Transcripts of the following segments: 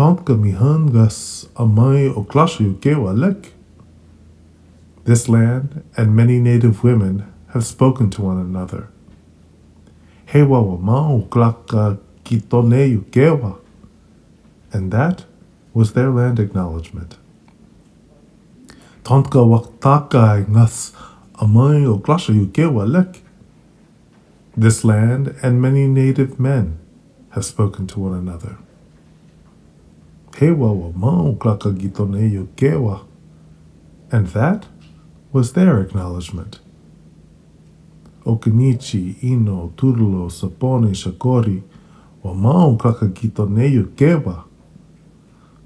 Tonka mihangas amai oklashu gewalek. This land and many native women have spoken to one another. Hewa wa mau klaka kitoneyu gewa. And that was their land acknowledgement. Tonka waktaka ngas amai oklashu gewalek. This land and many native men have spoken to one another. Hewa wa mau klaka kitoneyu gewa. And that was their acknowledgement. Okinichi, Ino, Turulo, Saponi, Shakori, Wamau Kakagitoneyu Gewa.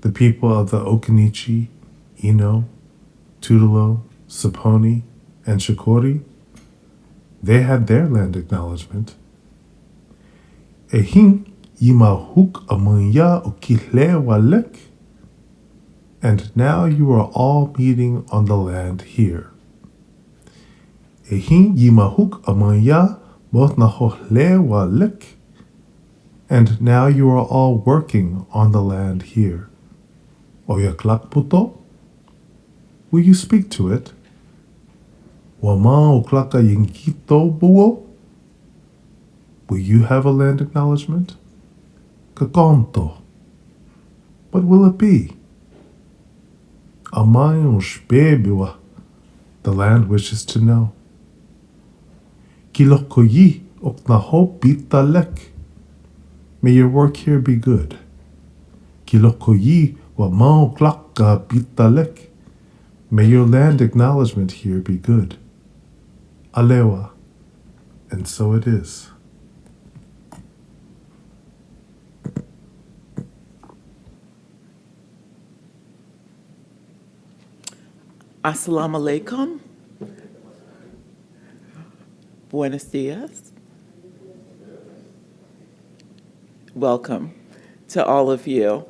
The people of the Okinichi, Ino, Turulo, Saponi, and Shakori, they had their land acknowledgement. Ehin Yimahuk Amanya Okile Walek. And now you are all meeting on the land here. Ehin Yimahuk Amanya Botnahohle Walek. And now you are all working on the land here. Oyaklakputo? Will you speak to it? Wama oklaka yinkito buo? Will you have a land acknowledgement? Kakonto. What will it be? Amayon shbebiwa. The land wishes to know. Kilokoyi oknaho bitalek. May your work here be good. Kilokoyi wa mao klaka bitalek. May your land acknowledgement here be good. Alewa. And so it is. Assalamu alaikum. Buenos dias. Welcome to all of you.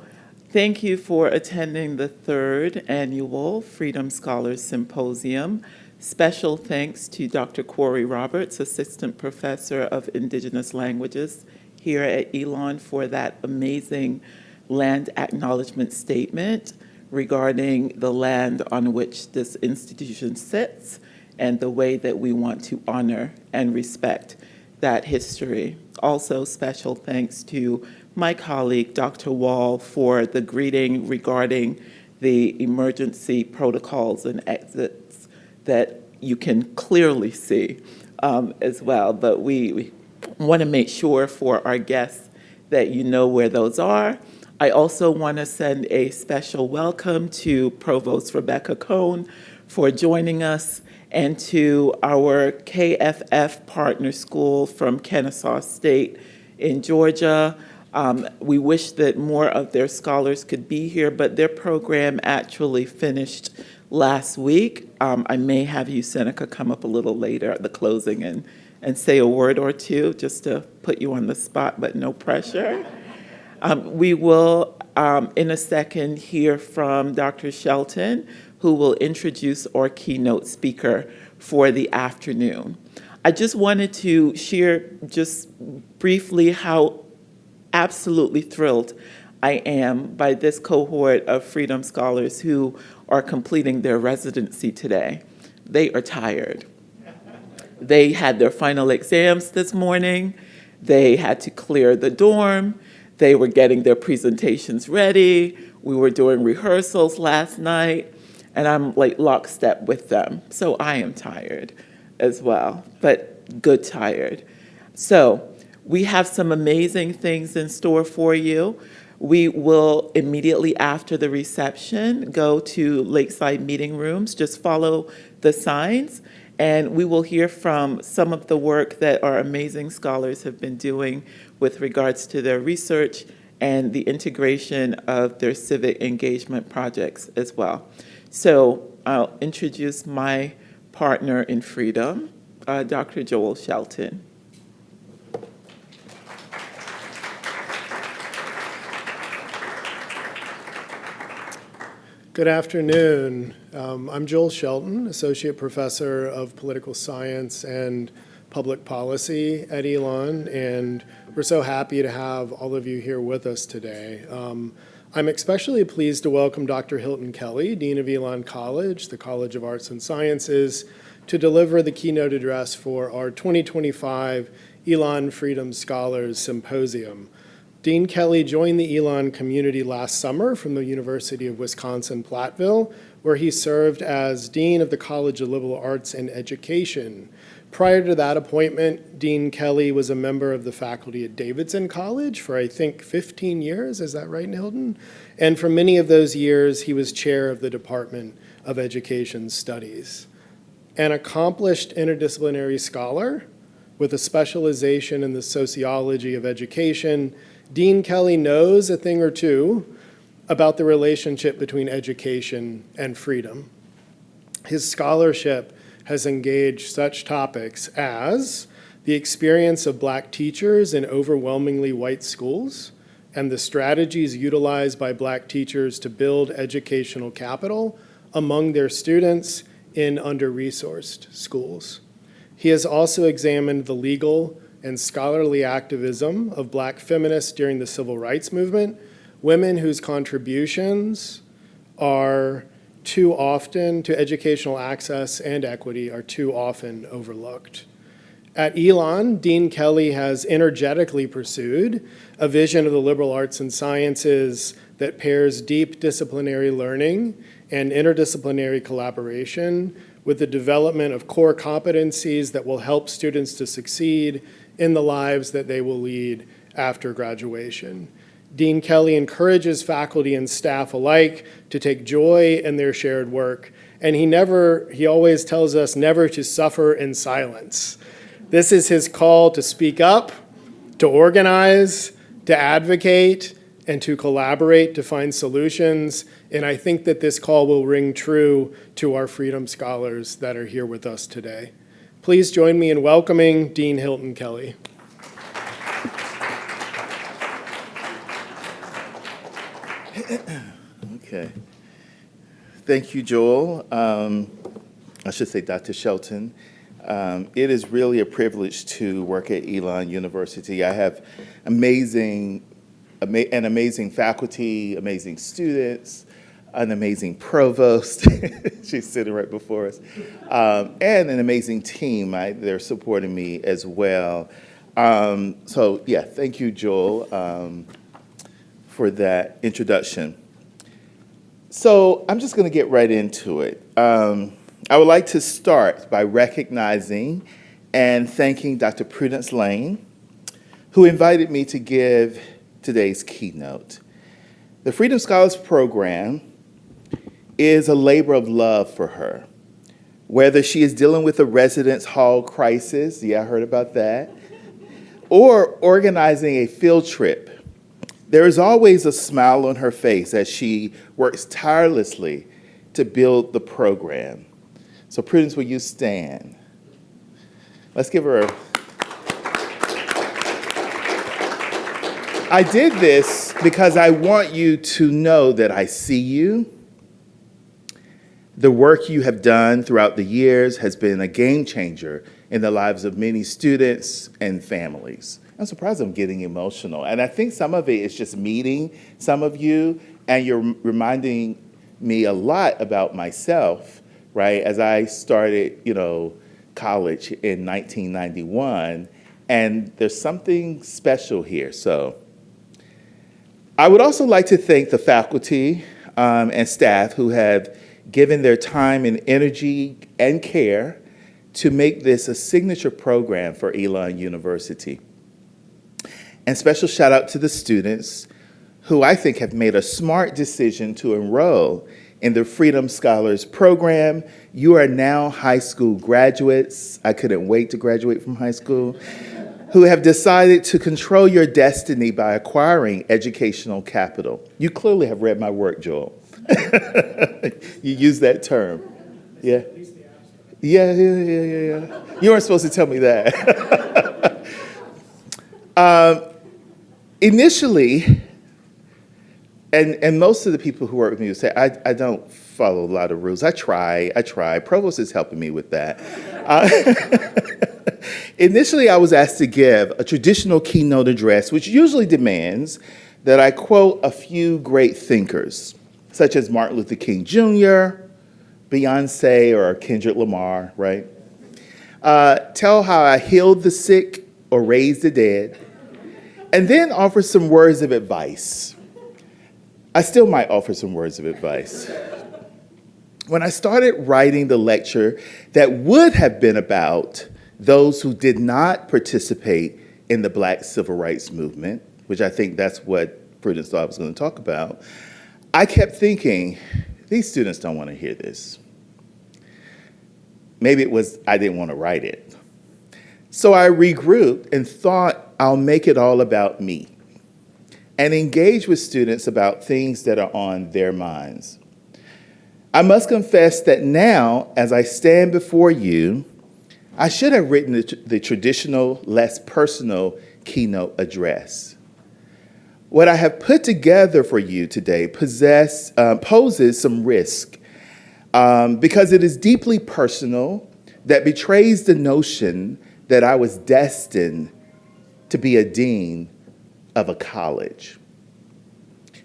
Thank you for attending the third annual Freedom Scholars Symposium. Special thanks to Dr. Corey Roberts, Assistant Professor of Indigenous Languages here at Elon, for that amazing land acknowledgement statement regarding the land on which this institution sits and the way that we want to honor and respect that history. Also, special thanks to my colleague, Dr. Wall, for the greeting regarding the emergency protocols and exits that you can clearly see as well. But we want to make sure for our guests that you know where those are. I also want to send a special welcome to Provost Rebecca Cohn for joining us, and to our KFF partner school from Kennesaw State in Georgia. We wish that more of their scholars could be here, but their program actually finished last week. I may have you, Seneca, come up a little later at the closing and say a word or two just to put you on the spot, but no pressure. We will, in a second, hear from Dr. Shelton, who will introduce our keynote speaker for the afternoon. I just wanted to share just briefly how absolutely thrilled I am by this cohort of Freedom Scholars who are completing their residency today. They are tired. They had their final exams this morning. They had to clear the dorm. They were getting their presentations ready. We were doing rehearsals last night, and I'm like lockstep with them. So I am tired as well, but good tired. So we have some amazing things in store for you. We will immediately after the reception go to Lakeside Meeting Rooms. Just follow the signs, and we will hear from some of the work that our amazing scholars have been doing with regards to their research and the integration of their civic engagement projects as well. So I'll introduce my partner in freedom, Dr. Joel Shelton. Good afternoon. I'm Joel Shelton, Associate Professor of Political Science and Public Policy at Elon, and we're so happy to have all of you here with us today. I'm especially pleased to welcome Dr. Hilton Kelly, Dean of Elon College, the College of Arts and Sciences, to deliver the keynote address for our 2025 Elon Freedom Scholars Symposium. Dean Kelly joined the Elon community last summer from the University of Wisconsin-Platteville, where he served as Dean of the College of Liberal Arts and Education. Prior to that appointment, Dean Kelly was a member of the faculty at Davidson College for, I think, 15 years. Is that right, Hilton? And for many of those years, he was chair of the Department of Education Studies. An accomplished interdisciplinary scholar with a specialization in the sociology of education, Dean Kelly knows a thing or two about the relationship between education and freedom. His scholarship has engaged such topics as the experience of Black teachers in overwhelmingly white schools and the strategies utilized by Black teachers to build educational capital among their students in under-resourced schools. He has also examined the legal and scholarly activism of Black feminists during the civil rights movement, women whose contributions are too often to educational access and equity are too often overlooked. At Elon, Dean Kelly has energetically pursued a vision of the liberal arts and sciences that pairs deep disciplinary learning and interdisciplinary collaboration with the development of core competencies that will help students to succeed in the lives that they will lead after graduation. Dean Kelly encourages faculty and staff alike to take joy in their shared work, and he always tells us never to suffer in silence. This is his call to speak up, to organize, to advocate, and to collaborate to find solutions, and I think that this call will ring true to our Freedom Scholars that are here with us today. Please join me in welcoming Dean Hilton Kelly. Okay. Thank you, Joel. I should say Dr. Shelton. It is really a privilege to work at Elon University. I have amazing faculty, amazing students, an amazing provost. She's sitting right before us, and an amazing team. They're supporting me as well. So yeah, thank you, Joel, for that introduction. So I'm just going to get right into it. I would like to start by recognizing and thanking Dr. Prudence Lane, who invited me to give today's keynote. The Freedom Scholars Program is a labor of love for her. Whether she is dealing with a residence hall crisis, yeah, I heard about that, or organizing a field trip, there is always a smile on her face as she works tirelessly to build the program. So Prudence, will you stand? Let's give her a... I did this because I want you to know that I see you. The work you have done throughout the years has been a game changer in the lives of many students and families. I'm surprised I'm getting emotional. And I think some of it is just meeting some of you, and you're reminding me a lot about myself, right? As I started, college in 1991, and there's something special here. So I would also like to thank the faculty and staff who have given their time and energy and care to make this a signature program for Elon University. And special shout out to the students who I think have made a smart decision to enroll in the Freedom Scholars Program. You are now high school graduates. I couldn't wait to graduate from high school. Who have decided to control your destiny by acquiring educational capital. You clearly have read my work, Joel. You use that term. Yeah. Yeah. You weren't supposed to tell me that. Initially, and most of the people who work with me would say, I don't follow a lot of rules. I try. Provost is helping me with that. Initially, I was asked to give a traditional keynote address, which usually demands that I quote a few great thinkers, such as Martin Luther King Jr., Beyonce, or Kendrick Lamar, right? Tell how I healed the sick or raised the dead, and then offer some words of advice. I still might offer some words of advice. When I started writing the lecture that would have been about those who did not participate in the Black Civil Rights Movement, which I think that's what Prudence thought I was going to talk about, I kept thinking, these students don't want to hear this. Maybe it was I didn't want to write it. So I regrouped and thought I'll make it all about me and engage with students about things that are on their minds. I must confess that now, as I stand before you, I should have written the traditional, less personal keynote address. What I have put together for you today poses some risk because it is deeply personal, that betrays the notion that I was destined to be a dean of a college.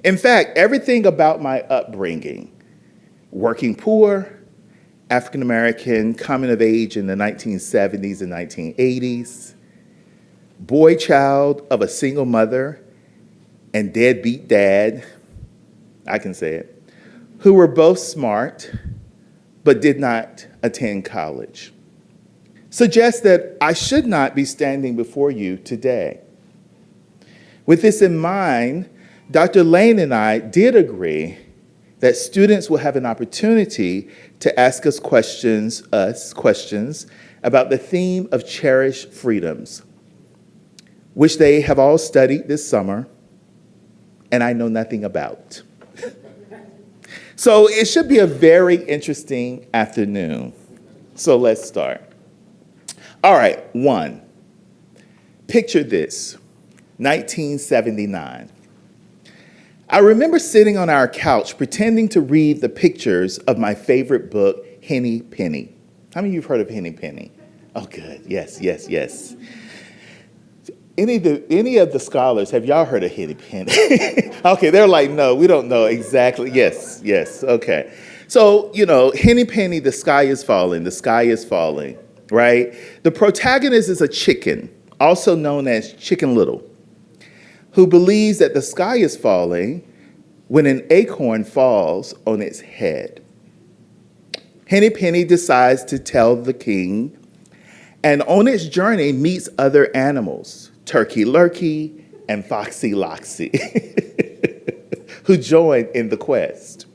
In fact, everything about my upbringing, working poor, African American, coming of age in the 1970s and 1980s, boy child of a single mother and deadbeat dad, I can say it, who were both smart but did not attend college, suggests that I should not be standing before you today. With this in mind, Dr. Lane and I did agree that students will have an opportunity to ask us questions about the theme of cherished freedoms, which they have all studied this summer, and I know nothing about. So it should be a very interesting afternoon. So let's start. All right, 1. Picture this, 1979. I remember sitting on our couch pretending to read the pictures of my favorite book, Henny Penny. How many of you have heard of Henny Penny? Oh, good. Yes. Any of the scholars, have y'all heard of Henny Penny? Okay, they're like, no, we don't know exactly. Yes, okay. So, Henny Penny, the sky is falling, right? The protagonist is a chicken, also known as Chicken Little, who believes that the sky is falling when an acorn falls on its head. Henny Penny decides to tell the king, and on its journey meets other animals, Turkey Lurkey and Foxy Loxy, who join in the quest.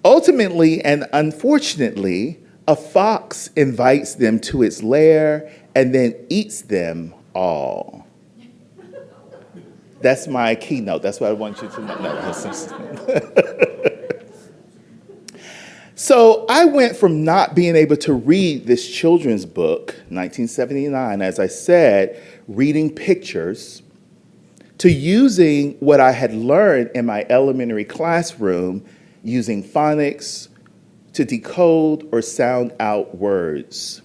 Ultimately and unfortunately, a fox invites them to its lair and then eats them all. That's my keynote. That's what I want you to know. No. So I went from not being able to read this children's book, 1979, as I said, reading pictures, to using what I had learned in my elementary classroom, using phonics to decode or sound out words.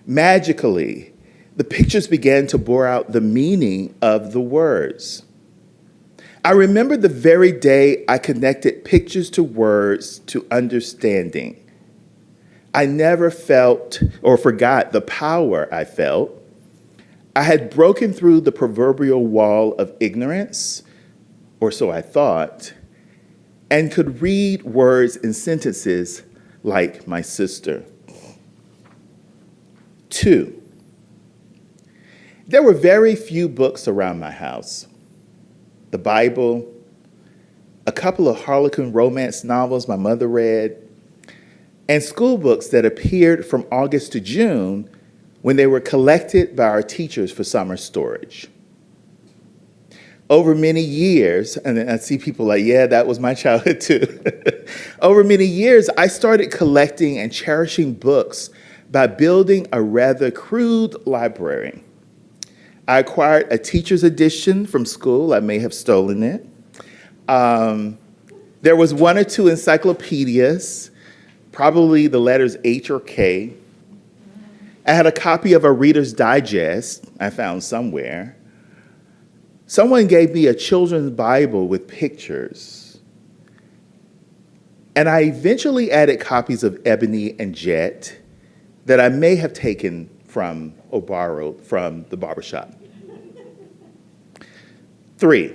Magically, the pictures began to bore out the meaning of the words. I remember the very day I connected pictures to words to understanding. I never felt or forgot the power I felt. I had broken through the proverbial wall of ignorance, or so I thought, and could read words and sentences like my sister. 2, there were very few books around my house. The Bible, a couple of Harlequin romance novels my mother read, and school books that appeared from August to June when they were collected by our teachers for summer storage. Over many years, and I see people like, yeah, that was my childhood too. Over many years, I started collecting and cherishing books by building a rather crude library. I acquired a teacher's edition from school. I may have stolen it. There was 1 or 2 encyclopedias, probably the letters H or K. I had a copy of a Reader's Digest I found somewhere. Someone gave me a children's Bible with pictures, and I eventually added copies of Ebony and Jet that I may have taken from or borrowed from the barbershop. 3,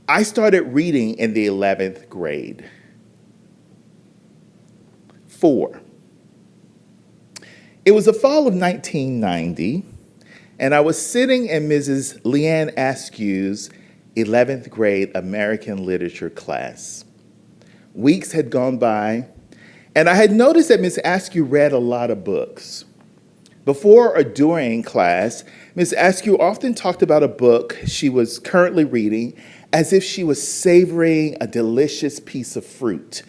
I started reading in the 11th grade. 4, it was the fall of 1990, and I was sitting in Mrs. Leanne Askew's 11th grade American literature class. Weeks had gone by, and I had noticed that Ms. Askew read a lot of books. Before or during class, Ms. Askew often talked about a book she was currently reading as if she was savoring a delicious piece of fruit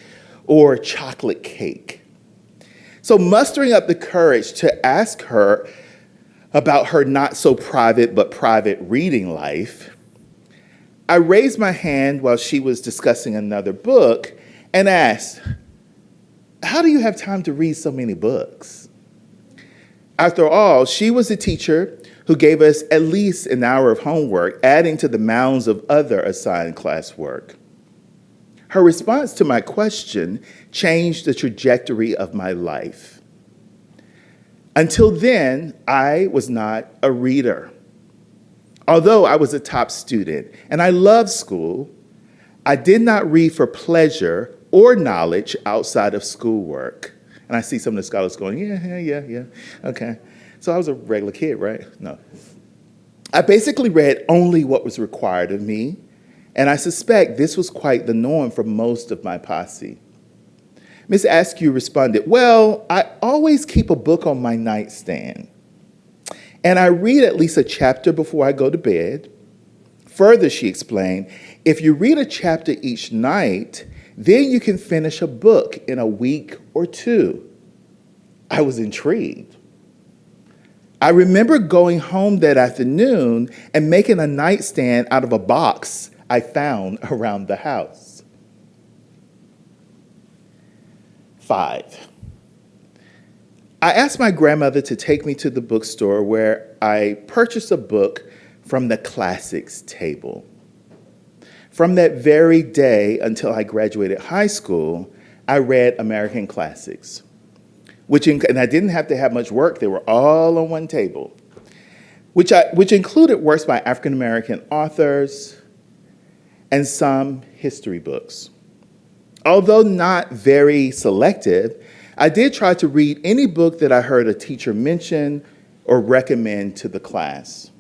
or chocolate cake. So mustering up the courage to ask her about her not so private but private reading life, I raised my hand while she was discussing another book and asked, "How do you have time to read so many books?" After all, she was the teacher who gave us at least an hour of homework, adding to the mounds of other assigned classwork. Her response to my question changed the trajectory of my life. Until then, I was not a reader. Although I was a top student and I loved school, I did not read for pleasure or knowledge outside of schoolwork. And I see some of the scholars going, yeah, okay. So I was a regular kid, right? No. I basically read only what was required of me, and I suspect this was quite the norm for most of my posse. Miss Askew responded, "Well, I always keep a book on my nightstand, and I read at least a chapter before I go to bed. Further," she explained, "if you read a chapter each night, then you can finish a book in a week or 2. I was intrigued. I remember going home that afternoon and making a nightstand out of a box I found around the house. 5, I asked my grandmother to take me to the bookstore where I purchased a book from the classics table. From that very day until I graduated high school, I read American classics, and I didn't have to have much work. They were all on one table, which included works by African-American authors and some history books. Although not very selective, I did try to read any book that I heard a teacher mention or recommend to the class.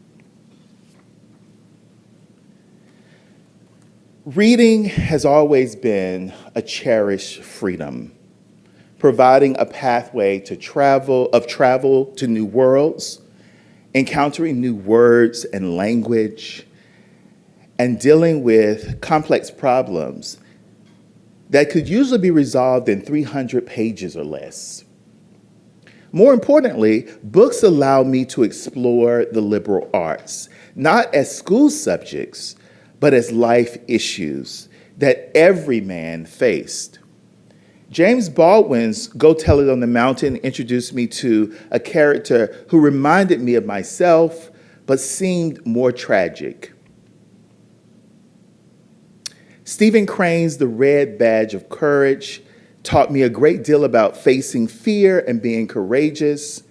Reading has always been a cherished freedom, providing a pathway to travel to new worlds, encountering new words and language, and dealing with complex problems that could usually be resolved in 300 pages or less. More importantly, books allow me to explore the liberal arts, not as school subjects, but as life issues that every man faced. James Baldwin's Go Tell It on the Mountain introduced me to a character who reminded me of myself, but seemed more tragic. Stephen Crane's The Red Badge of Courage taught me a great deal about facing fear and being courageous,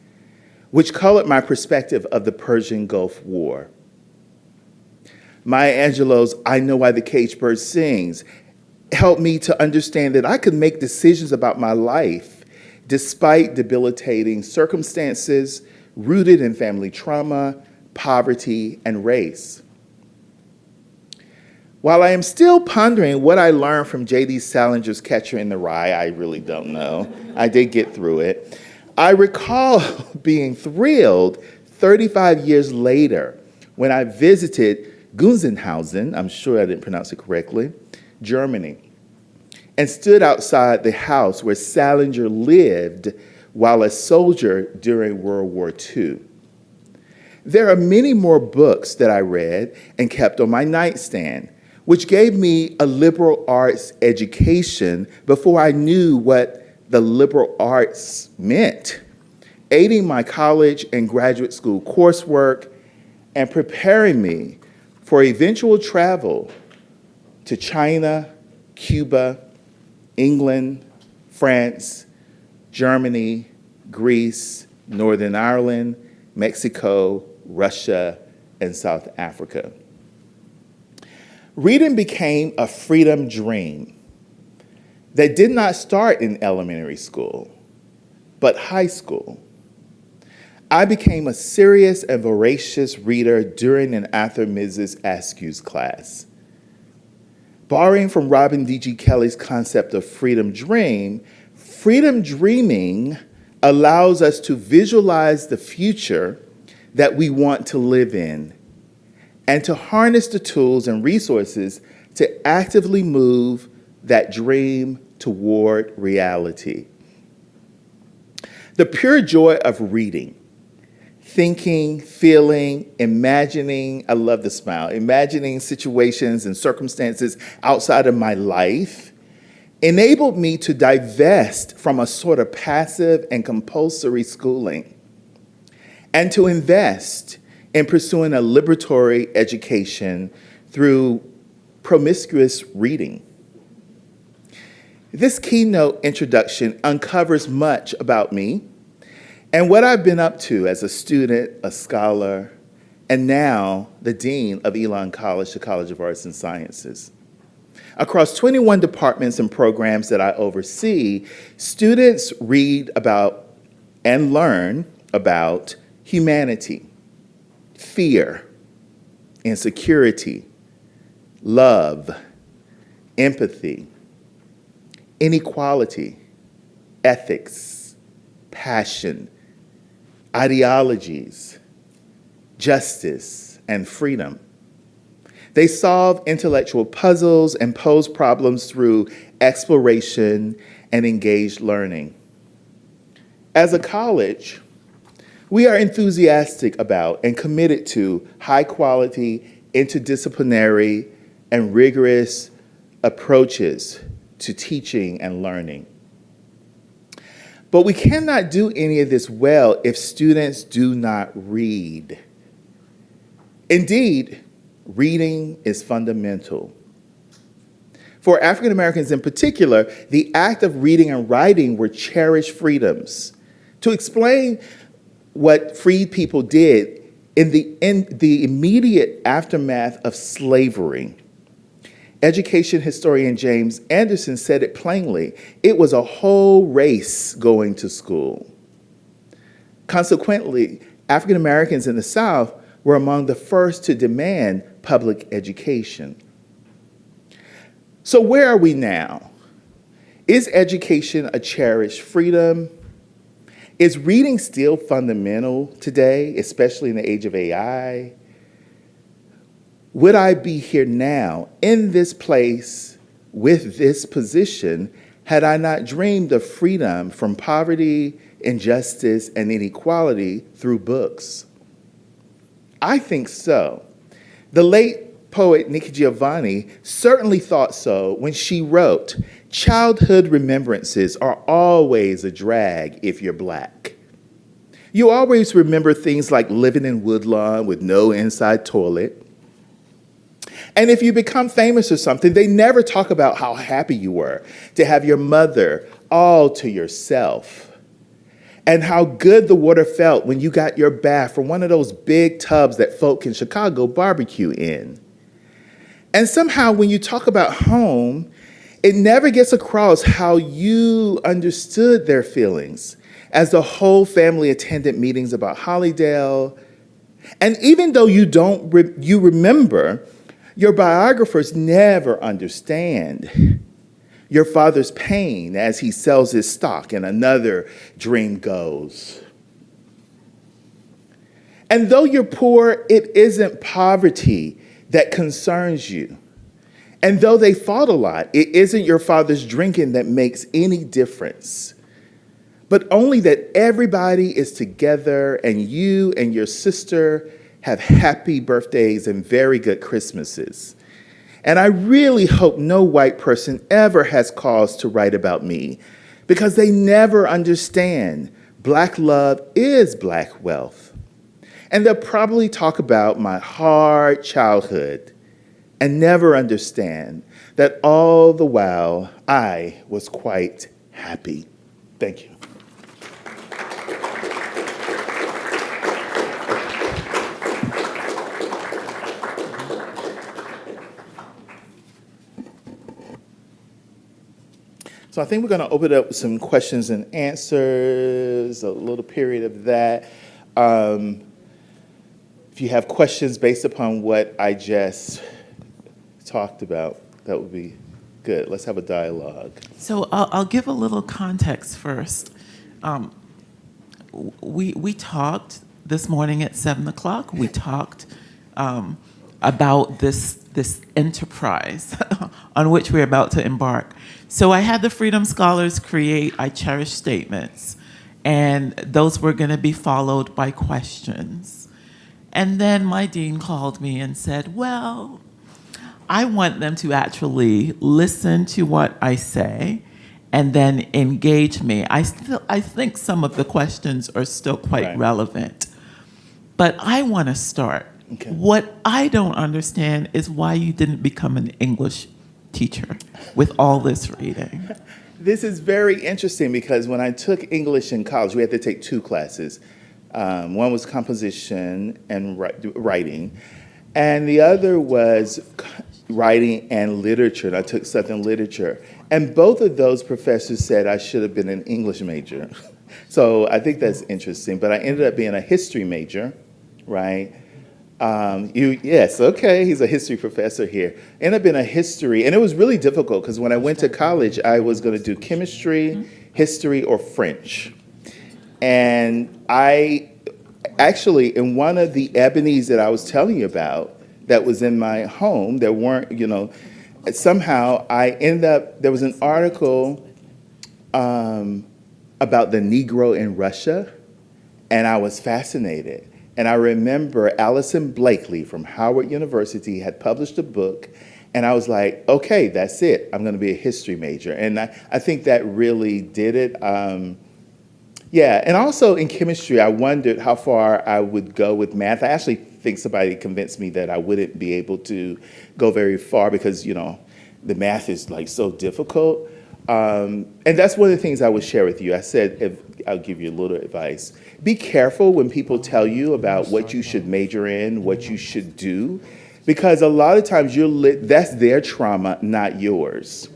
which colored my perspective of the Persian Gulf War. Maya Angelou's I Know Why the Caged Bird Sings helped me to understand that I could make decisions about my life despite debilitating circumstances rooted in family trauma, poverty, and race. While I am still pondering what I learned from J.D. Salinger's Catcher in the Rye, I really don't know. I did get through it. I recall being thrilled 35 years later when I visited Gunzenhausen, I'm sure I didn't pronounce it correctly, Germany, and stood outside the house where Salinger lived while a soldier during World War II. There are many more books that I read and kept on my nightstand, which gave me a liberal arts education before I knew what the liberal arts meant, aiding my college and graduate school coursework and preparing me for eventual travel to China, Cuba, England, France, Germany, Greece, Northern Ireland, Mexico, Russia, and South Africa. Reading became a freedom dream that did not start in elementary school, but high school. I became a serious and voracious reader during and after Mrs. Askew's class. Borrowing from Robin D.G. Kelley's concept of freedom dreaming allows us to visualize the future that we want to live in and to harness the tools and resources to actively move that dream toward reality. The pure joy of reading, thinking, feeling, imagining, I love the smile, imagining situations and circumstances outside of my life enabled me to divest from a sort of passive and compulsory schooling and to invest in pursuing a liberatory education through promiscuous reading. This keynote introduction uncovers much about me and what I've been up to as a student, a scholar, and now the Dean of Elon College, the College of Arts and Sciences. Across 21 departments and programs that I oversee, students read about and learn about humanity, fear, insecurity, love, empathy, inequality, ethics, passion, ideologies, justice, and freedom. They solve intellectual puzzles and pose problems through exploration and engaged learning. As a college, we are enthusiastic about and committed to high-quality, interdisciplinary, and rigorous approaches to teaching and learning. But we cannot do any of this well if students do not read. Indeed, reading is fundamental. For African Americans in particular, the act of reading and writing were cherished freedoms. To explain what freed people did in the immediate aftermath of slavery, education historian James Anderson said it plainly: it was a whole race going to school. Consequently, African Americans in the South were among the first to demand public education. So where are we now? Is education a cherished freedom? Is reading still fundamental today, especially in the age of AI? Would I be here now, in this place, with this position, had I not dreamed of freedom from poverty, injustice, and inequality through books? I think so. The late poet Nikki Giovanni certainly thought so when she wrote, "Childhood remembrances are always a drag if you're Black. You always remember things like living in Woodlawn with no inside toilet. And if you become famous or something, they never talk about how happy you were to have your mother all to yourself, and how good the water felt when you got your bath from one of those big tubs that folk in Chicago barbecue in. And somehow when you talk about home, it never gets across how you understood their feelings as the whole family attended meetings about Hollydale. And even though you remember, your biographers never understand your father's pain as he sells his stock and another dream goes. And though you're poor, it isn't poverty that concerns you. And though they fought a lot, it isn't your father's drinking that makes any difference, but only that everybody is together and you and your sister have happy birthdays and very good Christmases. And I really hope no white person ever has cause to write about me, because they never understand Black love is Black wealth. And they'll probably talk about my hard childhood and never understand that all the while I was quite happy. Thank you. So I think we're going to open up with some questions and answers, a little period of that. If you have questions based upon what I just talked about, that would be good. Let's have a dialogue. So I'll give a little context first. We talked this morning at 7 o'clock. We talked about this enterprise on which we're about to embark. So I had the Freedom Scholars create I Cherish statements, and those were going to be followed by questions. And then my dean called me and said, well, I want them to actually listen to what I say and then engage me. I think some of the questions are still quite relevant, but I want to start. Okay. What I don't understand is why you didn't become an English teacher with all this reading. This is very interesting because when I took English in college, we had to take two classes. One was composition and writing, and the other was writing and literature, and I took Southern literature. And both of those professors said I should have been an English major. So I think that's interesting, but I ended up being a history major, right? Yes, okay, he's a history professor here. Ended up being a history, and it was really difficult because when I went to college, I was going to do chemistry, history, or French. And I actually, in one of the ebonies that I was telling you about that was in my home, there weren't, somehow I ended up, there was an article about the Negro in Russia, and I was fascinated. And I remember Allison Blakely from Howard University had published a book, and I was like, okay, that's it. I'm going to be a history major. And I think that really did it. Yeah, and also in chemistry, I wondered how far I would go with math. I actually think somebody convinced me that I wouldn't be able to go very far because, the math is like so difficult. And that's one of the things I would share with you. I said, I'll give you a little advice. Be careful when people tell you about what you should major in, what you should do, because a lot of times that's their trauma, not yours,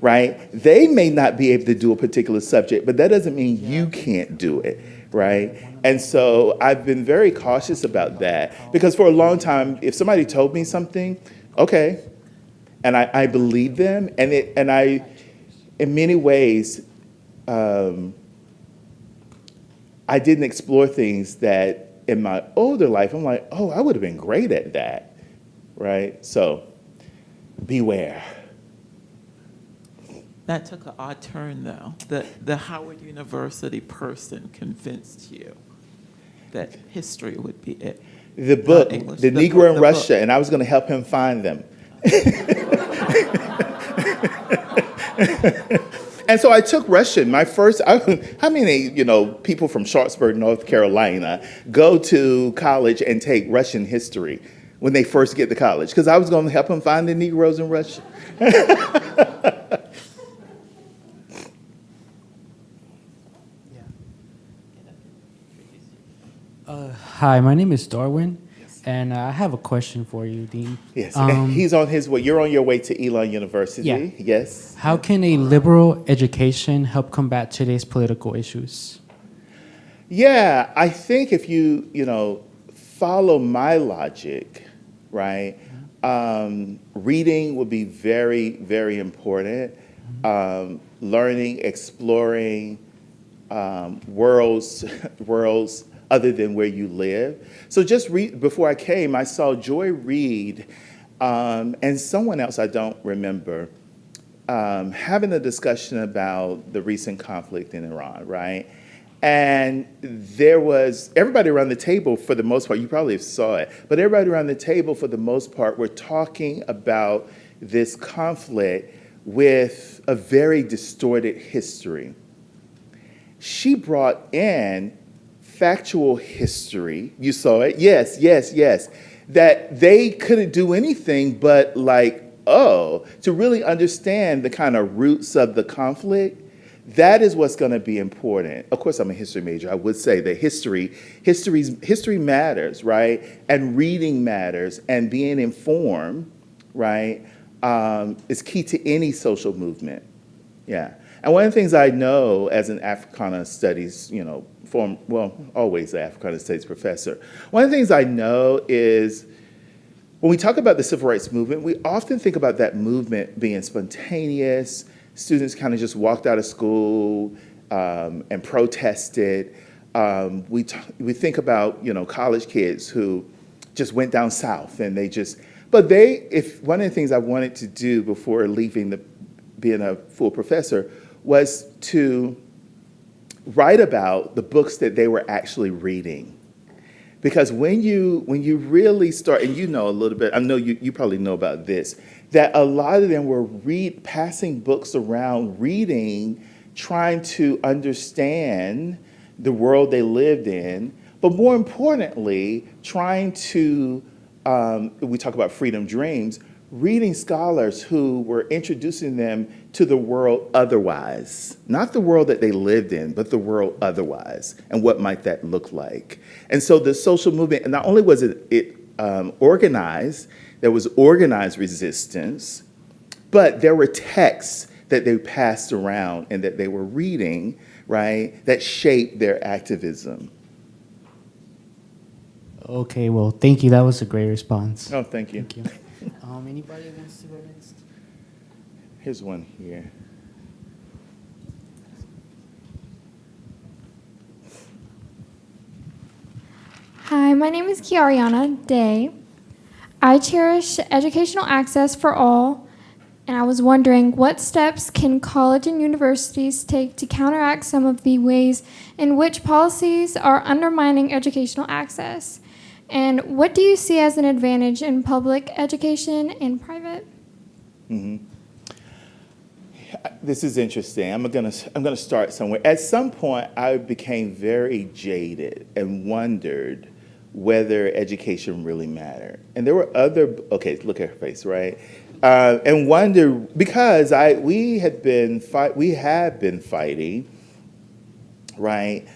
right? They may not be able to do a particular subject, but that doesn't mean you can't do it, right? And so I've been very cautious about that because for a long time, if somebody told me something, okay, and I believed them, and I, in many ways, I didn't explore things that in my older life, I'm like, oh, I would have been great at that, right? So beware. That took an odd turn, though. The Howard University person convinced you that history would be it. The book, English. The Negro book, in Russia, and I was going to help him find them. And so I took Russian. My first, how many, people from Sharpsburg, North Carolina, go to college and take Russian history when they first get to college? Because I was going to help them find the Negroes in Russia. Hi, my name is Darwin, and I have a question for you, Dean. Yes, he's on his way. You're on your way to Elon University. Yeah. Yes. How can a liberal education help combat today's political issues? Yeah, I think if you, follow my logic, right, reading would be very, very important. Learning, exploring worlds other than where you live. So just before I came, I saw Joy Reid and someone else I don't remember having a discussion about the recent conflict in Iran, right? And there was everybody around the table, for the most part, you probably saw it, but everybody around the table, for the most part, were talking about this conflict with a very distorted history. She brought in factual history. You saw it? Yes, yes, yes. That they couldn't do anything but to really understand the kind of roots of the conflict. That is what's going to be important. Of course, I'm a history major. I would say that history matters, right? And reading matters, and being informed, right, is key to any social movement. Yeah. And one of the things I know as an Africana Studies, always an Africana Studies professor, one of the things I know is when we talk about the civil rights movement, we often think about that movement being spontaneous. Students kind of just walked out of school and protested. We think about, college kids who just went down south and if one of the things I wanted to do before leaving being a full professor was to write about the books that they were actually reading. Because when you really start, and you know a little bit, I know you probably know about this, that a lot of them were passing books around, reading, trying to understand the world they lived in, but more importantly, trying to, we talk about freedom dreams, reading scholars who were introducing them to the world otherwise. Not the world that they lived in, but the world otherwise, and what might that look like. And so the social movement, not only was it organized, there was organized resistance, but there were texts that they passed around and that they were reading, right, that shaped their activism. Okay, well, thank you. That was a great response. Oh, thank you. Thank you. Anybody wants to go next? Here's one here. Hi, my name is Kiariana Day. I cherish educational access for all, and I was wondering what steps can college and universities take to counteract some of the ways in which policies are undermining educational access? And what do you see as an advantage in public education and private? Mm-hmm. This is interesting. I'm gonna start somewhere. At some point, I became very jaded and wondered whether education really mattered. And there were okay, look at her face, right? And wonder, because we have been fighting, right?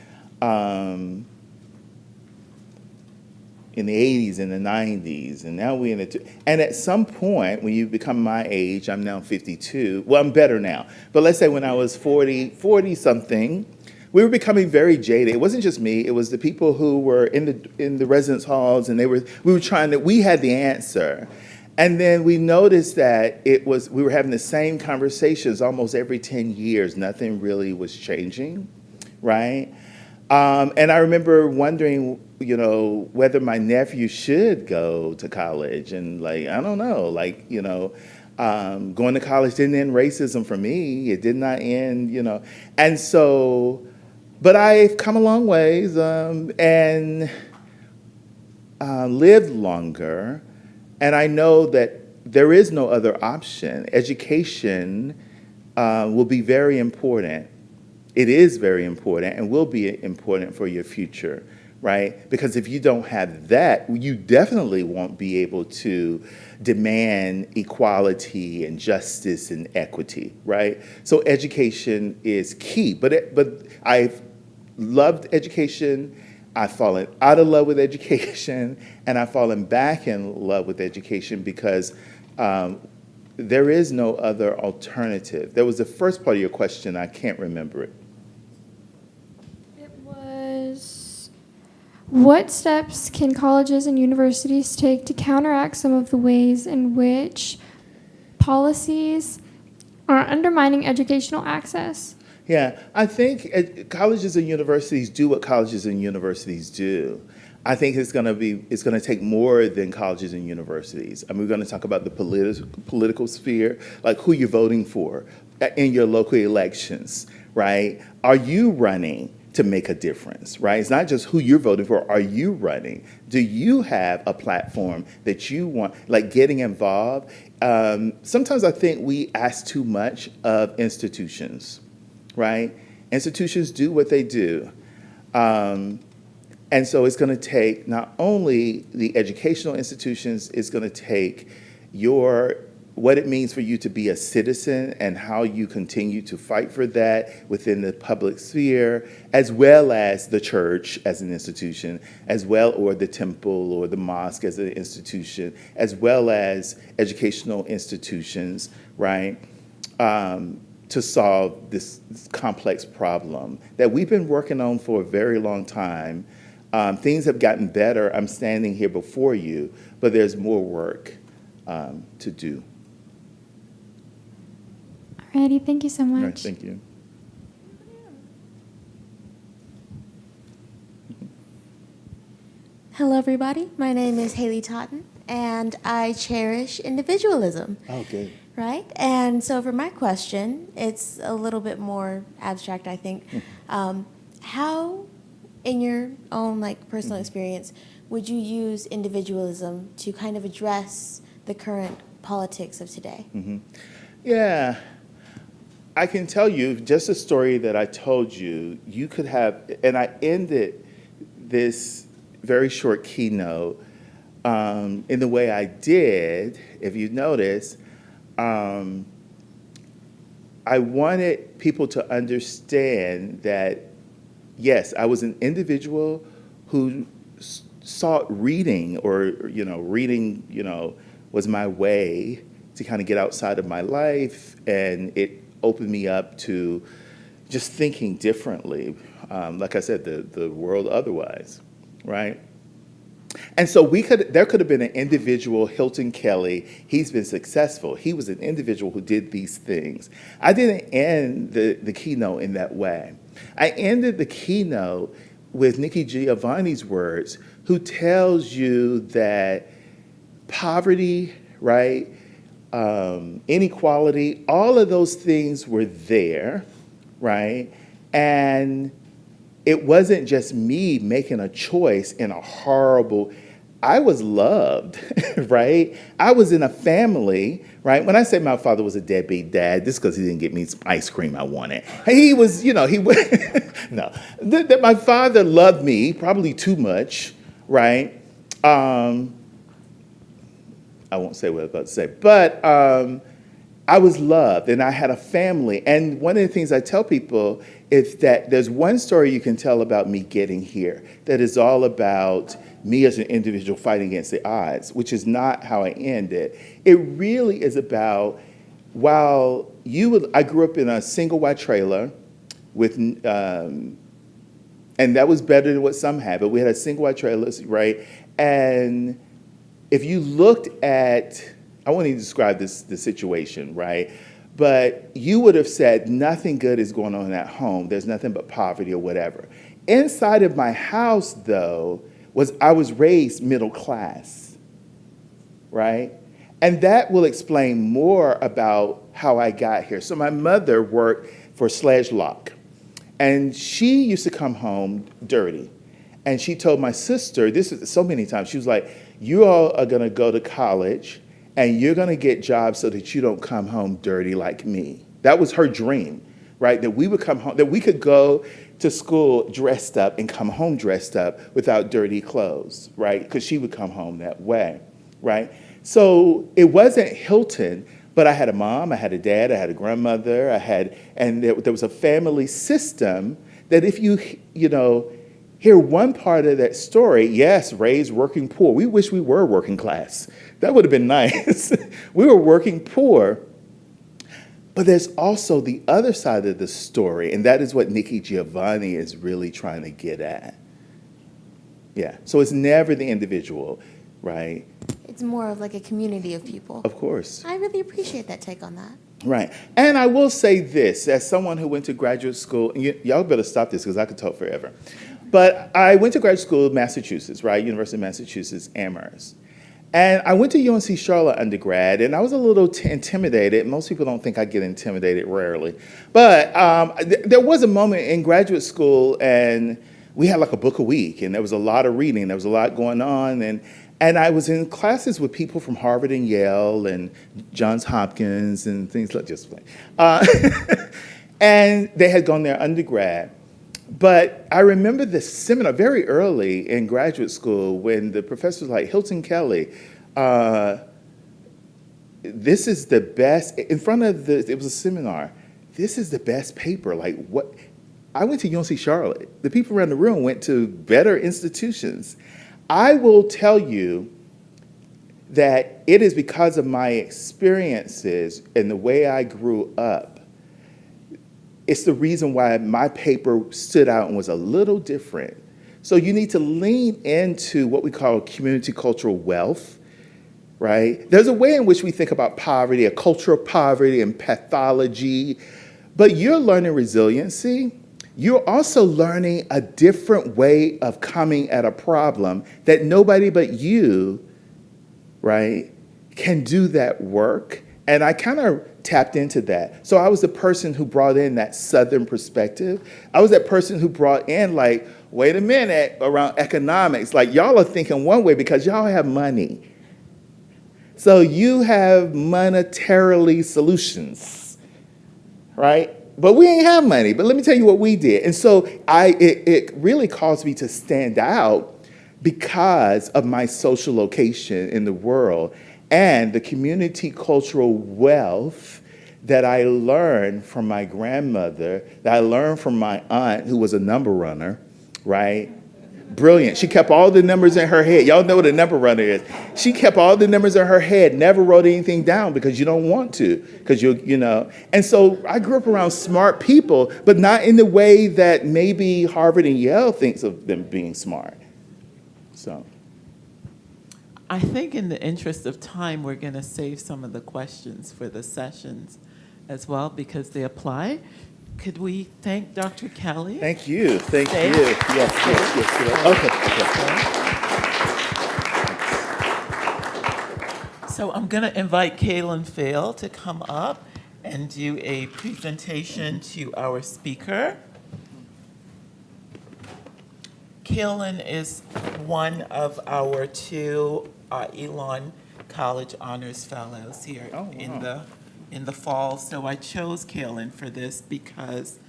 In the 80s and the 90s, and now we're in the and at some point, when you become my age, I'm now 52, well, I'm better now, but let's say when I was 40 something, we were becoming very jaded. It wasn't just me, it was the people who were in the residence halls, and we had the answer. And then we noticed that we were having the same conversations almost every 10 years. Nothing really was changing, right? And I remember wondering, whether my nephew should go to college, and I don't know, going to college didn't end racism for me. It did not end, and so, but I've come a long ways and lived longer, and I know that there is no other option. Education will be very important. It is very important and will be important for your future, right? Because if you don't have that, you definitely won't be able to demand equality and justice and equity, right? So education is key. But I've loved education. I've fallen out of love with education, and I've fallen back in love with education because there is no other alternative. There was the first part of your question. I can't remember it. What steps can colleges and universities take to counteract some of the ways in which policies are undermining educational access? Yeah, I think colleges and universities do what colleges and universities do. I think it's going to take more than colleges and universities. I mean, we're going to talk about the political sphere, like who you're voting for in your local elections, right? Are you running to make a difference, right? It's not just who you're voting for. Are you running? Do you have a platform that you want, like getting involved? Sometimes I think we ask too much of institutions, right? Institutions do what they do. And so it's going to take not only the educational institutions, it's going to take what it means for you to be a citizen and how you continue to fight for that within the public sphere, as well as the church as an institution, as well, or the temple or the mosque as an institution, as well as educational institutions, right? To solve this complex problem that we've been working on for a very long time. Things have gotten better. I'm standing here before you, but there's more work to do. Alrighty, thank you so much. All right, thank you. Hello, everybody. My name is Haley Totten, and I cherish individualism. Oh, good. Right? And so for my question, it's a little bit more abstract, I think. How, in your own personal experience, would you use individualism to kind of address the current politics of today? Yeah. I can tell you just a story that I told you. You could have, and I ended this very short keynote in the way I did, if you notice. I wanted people to understand that, yes, I was an individual who sought reading, or, reading, was my way to kind of get outside of my life, and it opened me up to just thinking differently. Like I said, the world otherwise, right? And so there could have been an individual, Hilton Kelly. He's been successful. He was an individual who did these things. I didn't end the keynote in that way. I ended the keynote with Nikki Giovanni's words, who tells you that poverty, right, inequality, all of those things were there, right? And it wasn't just me making a choice in a horrible, I was loved, right? I was in a family, right? When I say my father was a deadbeat dad, this is because he didn't get me some ice cream I wanted. He was, no, that my father loved me, probably too much, right? I won't say what I was about to say, but I was loved and I had a family. And one of the things I tell people is that there's one story you can tell about me getting here that is all about me as an individual fighting against the odds, which is not how I ended. It really is about, I grew up in a single wide trailer with, and that was better than what some had, but we had a single wide trailer, right? And if you looked at, I won't even describe the situation, right? But you would have said nothing good is going on at home. There's nothing but poverty or whatever. Inside of my house, though, I was raised middle class, right? And that will explain more about how I got here. So my mother worked for Sledge Lock, and she used to come home dirty. And she told my sister, this is so many times, she was like, you all are going to go to college and you're going to get jobs so that you don't come home dirty like me. That was her dream, right? That we would come home, that we could go to school dressed up and come home dressed up without dirty clothes, right? Because she would come home that way, right? So it wasn't Hilton, but I had a mom, I had a dad, I had a grandmother, and there was a family system that if you hear one part of that story, yes, raised working poor. We wish we were working class. That would have been nice. We were working poor. But there's also the other side of the story, and that is what Nikki Giovanni is really trying to get at. Yeah, so it's never the individual, right? It's more of like a community of people. Of course. I really appreciate that take on that. Right. And I will say this, as someone who went to graduate school, and y'all better stop this because I could talk forever. But I went to graduate school in Massachusetts, right? University of Massachusetts, Amherst. And I went to UNC Charlotte undergrad, and I was a little intimidated. Most people don't think I get intimidated, rarely. But there was a moment in graduate school, and we had like a book a week, and there was a lot of reading. There was a lot going on, and I was in classes with people from Harvard and Yale and Johns Hopkins and things like just. And they had gone there undergrad. But I remember this seminar very early in graduate school when the professor was like, Hilton Kelly, this is the best, in front of it was a seminar, this is the best paper. Like, what? I went to UNC Charlotte. The people around the room went to better institutions. I will tell you that it is because of my experiences and the way I grew up. It's the reason why my paper stood out and was a little different. So you need to lean into what we call community cultural wealth, right? There's a way in which we think about poverty, a culture of poverty and pathology, but you're learning resiliency. You're also learning a different way of coming at a problem that nobody but you, right, can do that work. And I kind of tapped into that. So I was the person who brought in that Southern perspective. I was that person who brought in, like, wait a minute, around economics. Like, y'all are thinking one way because y'all have money. So you have monetarily solutions, right? But we ain't have money. But let me tell you what we did. And so it really caused me to stand out because of my social location in the world and the community cultural wealth that I learned from my grandmother, that I learned from my aunt, who was a number runner, right? Brilliant. She kept all the numbers in her head. Y'all know what a number runner is. She kept all the numbers in her head, never wrote anything down because you don't want to, because you know. And so I grew up around smart people, but not in the way that maybe Harvard and Yale thinks of them being smart. So I think in the interest of time, we're going to save some of the questions for the sessions as well because they apply. Could we thank Dr. Kelly? thank you. Thank Stay. you. Yes. Okay. So I'm going to invite Kaylin Fail to come up and do a presentation to our speaker. Kaylin is one of our two Elon College Honors Fellows here Oh, wow. in the fall. So I chose Kaylin for this because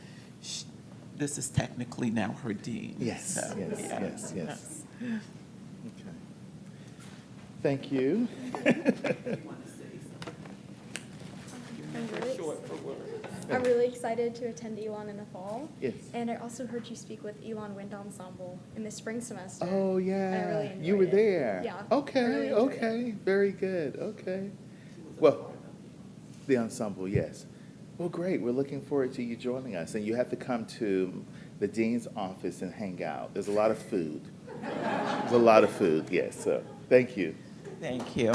this is technically now her dean. Yes, So, yes. Okay. Thank you. I'm really excited to attend Elon in the fall. Yes. And I also heard you speak with Elon Wind Ensemble in the spring semester. Oh, I yeah. really enjoyed You were it. there. Yeah. Okay, I really enjoyed it. okay. Very good. Okay. Well, the ensemble, yes. Well, great. We're looking forward to you joining us. And you have to come to the dean's office and hang out. There's a lot of food. There's a lot of food, yes. So thank you. Thank you.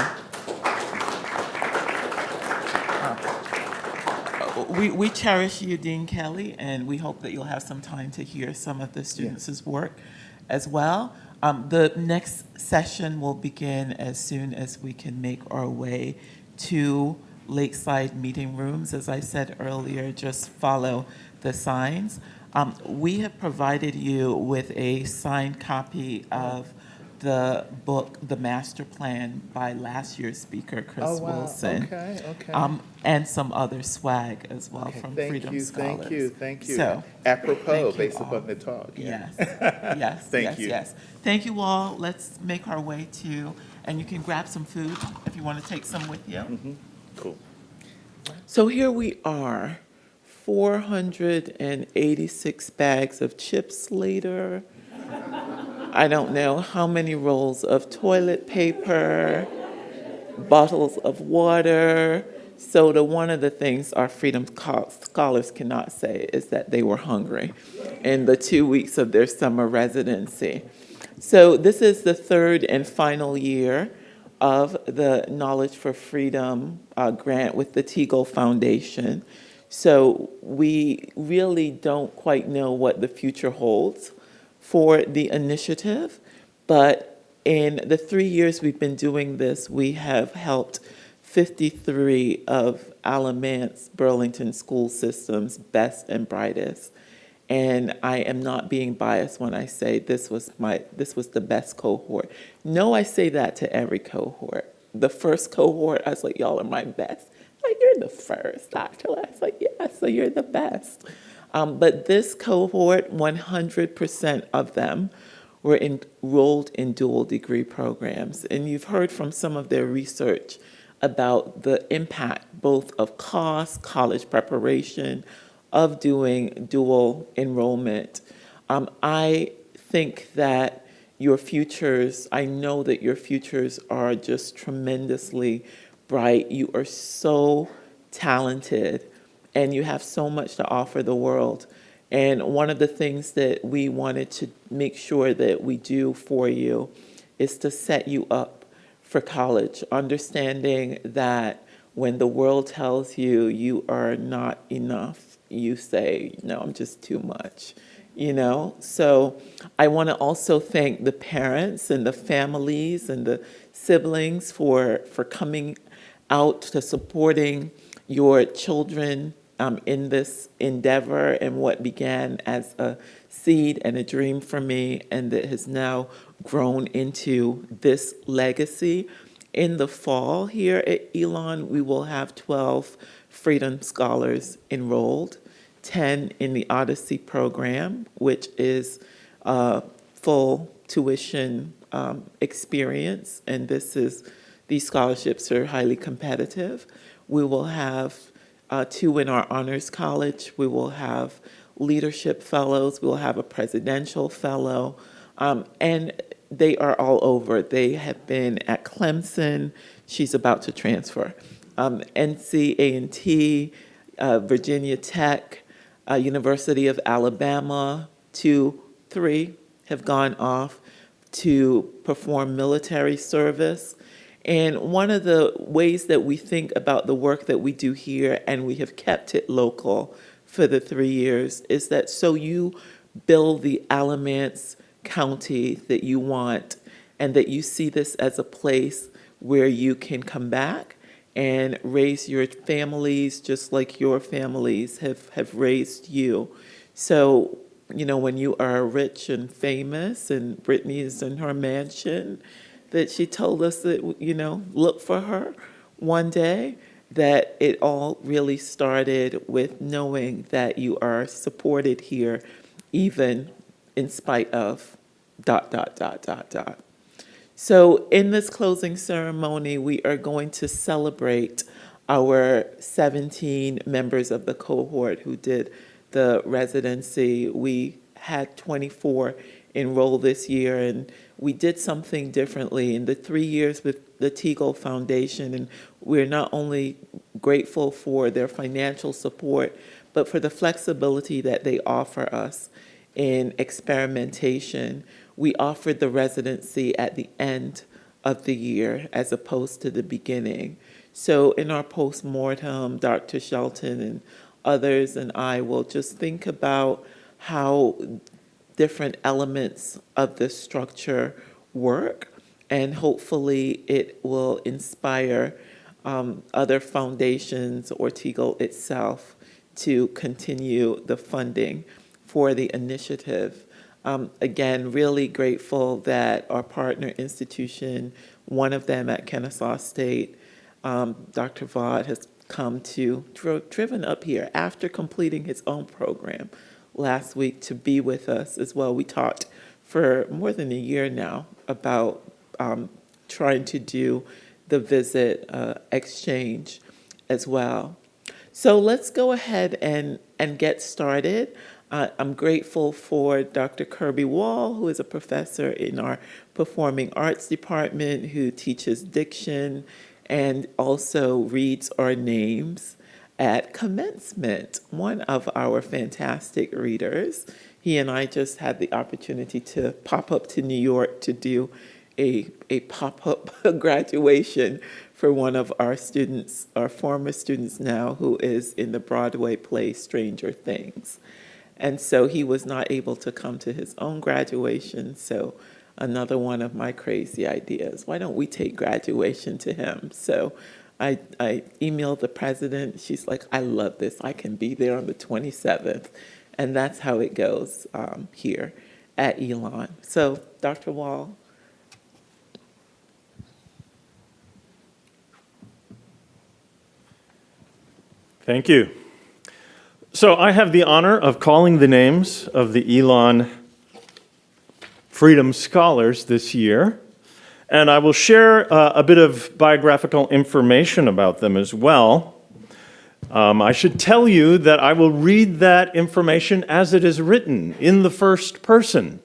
We cherish you, Dean Kelly, and we hope that you'll have some time to hear some of the students' work as well. The next session will begin as soon as we can make our way to Lakeside meeting rooms. As I said earlier, just follow the signs. We have provided you with a signed copy of the book, The Master Plan, by last year's speaker, Chris Wilson. Okay. And some other swag as well Okay, from thank Freedom you, Scholars. Thank you. So, Apropos, thank you based all. upon the talk. Yes, Yeah. yes, Thank yes, you. yes. Thank you all. Let's make our way to, and you can grab some food if you want to take some with you. Cool. So here we are, 486 bags of chips later. I don't know how many rolls of toilet paper, bottles of water, soda. One of the things our Freedom Scholars cannot say is that they were hungry in the 2 weeks of their summer residency. So this is the third and final year of the Knowledge for Freedom grant with the Teagle Foundation. So we really don't quite know what the future holds for the initiative, but in the 3 years we've been doing this, we have helped 53 of Alamance Burlington school systems' best and brightest. And I am not being biased when I say this was the best cohort. No, I say that to every cohort. The first cohort, I was like, y'all are my best. Like, you're the first, Dr. I was like, yeah, so you're the best. But this cohort, 100% of them were enrolled in dual degree programs. And you've heard from some of their research about the impact both of cost, college preparation, of doing dual enrollment. I think that your futures, I know that your futures are just tremendously bright. You are so talented and you have so much to offer the world. And one of the things that we wanted to make sure that we do for you is to set you up for college, understanding that when the world tells you you are not enough, you say, no, I'm just too much. So I want to also thank the parents and the families and the siblings for coming out to supporting your children in this endeavor and what began as a seed and a dream for me and that has now grown into this legacy. In the fall here at Elon, we will have 12 Freedom Scholars enrolled, 10 in the Odyssey program, which is a full tuition experience, and these scholarships are highly competitive. We will have 2 in our honors college. We will have leadership fellows. We'll have a presidential fellow, and they are all over. They have been at Clemson. She's about to transfer. NC A&T, Virginia Tech, University of Alabama, 2, 3 have gone off to perform military service. And one of the ways that we think about the work that we do here, and we have kept it local for the 3 years, is that so you build the Alamance County that you want, and that you see this as a place where you can come back and raise your families just like your families have raised you. So, when you are rich and famous, and Brittany is in her mansion, that she told us that, look for her one day, that it all really started with knowing that you are supported here, even in spite of ... So in this closing ceremony, we are going to celebrate our 17 members of the cohort who did the residency. We had 24 enroll this year, and we did something differently in the 3 years with the Teagle Foundation. And we're not only grateful for their financial support, but for the flexibility that they offer us in experimentation. We offered the residency at the end of the year as opposed to the beginning. So in our postmortem, Dr. Shelton and others and I will just think about how different elements of the structure work, and hopefully it will inspire other foundations or Teagle itself to continue the funding for the initiative. Again, really grateful that our partner institution, one of them at Kennesaw State, Dr. Vaught, has driven up here after completing his own program last week to be with us as well. We talked for more than a year now about trying to do the visit exchange as well. So let's go ahead and get started. I'm grateful for Dr. Kirby Wall, who is a professor in our Performing Arts Department, who teaches diction and also reads our names at commencement, one of our fantastic readers. He and I just had the opportunity to pop up to New York to do a pop-up graduation for one of our students, our former students now, who is in the Broadway play Stranger Things. And so he was not able to come to his own graduation, so another one of my crazy ideas. Why don't we take graduation to him? So I emailed the president. She's like, I love this. I can be there on the 27th. And that's how it goes here at Elon. So, Dr. Wall. Thank you. So I have the honor of calling the names of the Elon Freedom Scholars this year, and I will share a bit of biographical information about them as well. I should tell you that I will read that information as it is written in the first person.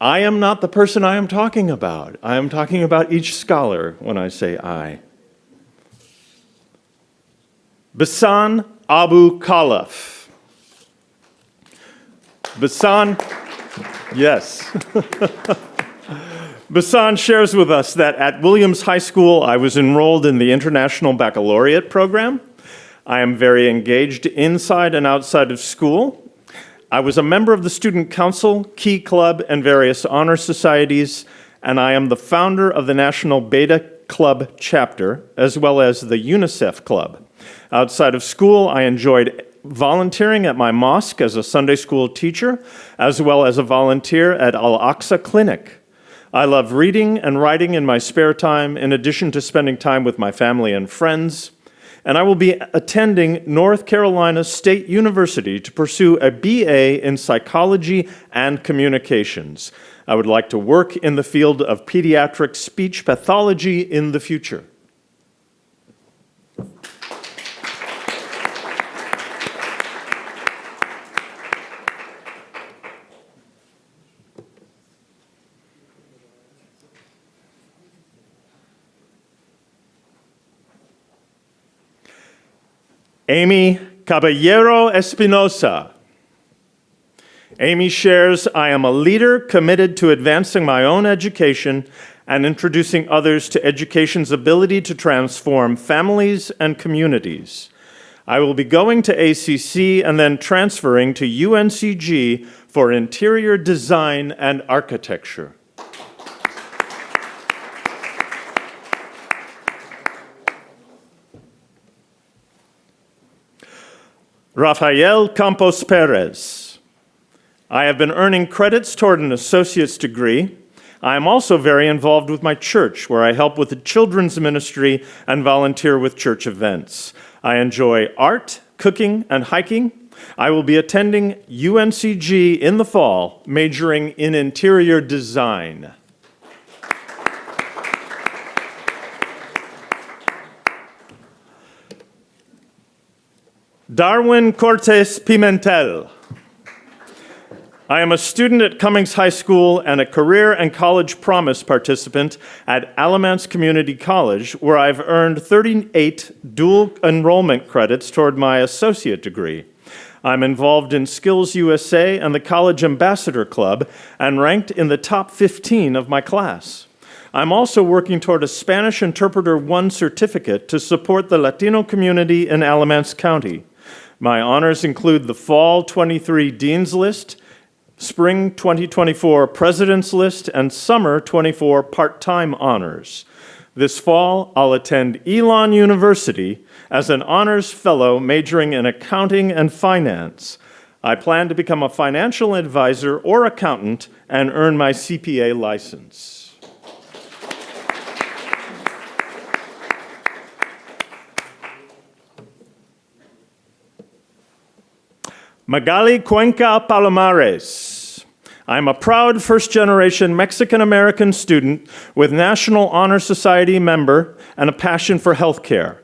I am not the person I am talking about. I am talking about each scholar when I say I. Basan Abu Khalaf. Basan, yes. Basan shares with us that at Williams High School, I was enrolled in the International Baccalaureate program. I am very engaged inside and outside of school. I was a member of the Student Council, Key Club, and various honor societies, and I am the founder of the National Beta Club chapter, as well as the UNICEF Club. Outside of school, I enjoyed volunteering at my mosque as a Sunday school teacher, as well as a volunteer at Al-Aqsa Clinic. I love reading and writing in my spare time, in addition to spending time with my family and friends. And I will be attending North Carolina State University to pursue a BA in psychology and communications. I would like to work in the field of pediatric speech pathology in the future. Amy Caballero Espinosa. Amy shares, I am a leader committed to advancing my own education and introducing others to education's ability to transform families and communities. I will be going to ACC and then transferring to UNCG for interior design and architecture. Rafael Campos Perez. I have been earning credits toward an associate's degree. I am also very involved with my church, where I help with the children's ministry and volunteer with church events. I enjoy art, cooking, and hiking. I will be attending UNCG in the fall, majoring in interior design. Darwin Cortes Pimentel. I am a student at Cummings High School and a Career and College Promise participant at Alamance Community College, where I've earned 38 dual enrollment credits toward my associate degree. I'm involved in Skills USA and the College Ambassador Club and ranked in the top 15 of my class. I'm also working toward a Spanish Interpreter 1 certificate to support the Latino community in Alamance County. My honors include the Fall 23 Dean's List, Spring 2024 President's List, and Summer 24 Part-Time Honors. This fall, I'll attend Elon University as an honors fellow majoring in accounting and finance. I plan to become a financial advisor or accountant and earn my CPA license. Magali Cuenca Palomares. I'm a proud first-generation Mexican-American student with National Honor Society member and a passion for healthcare.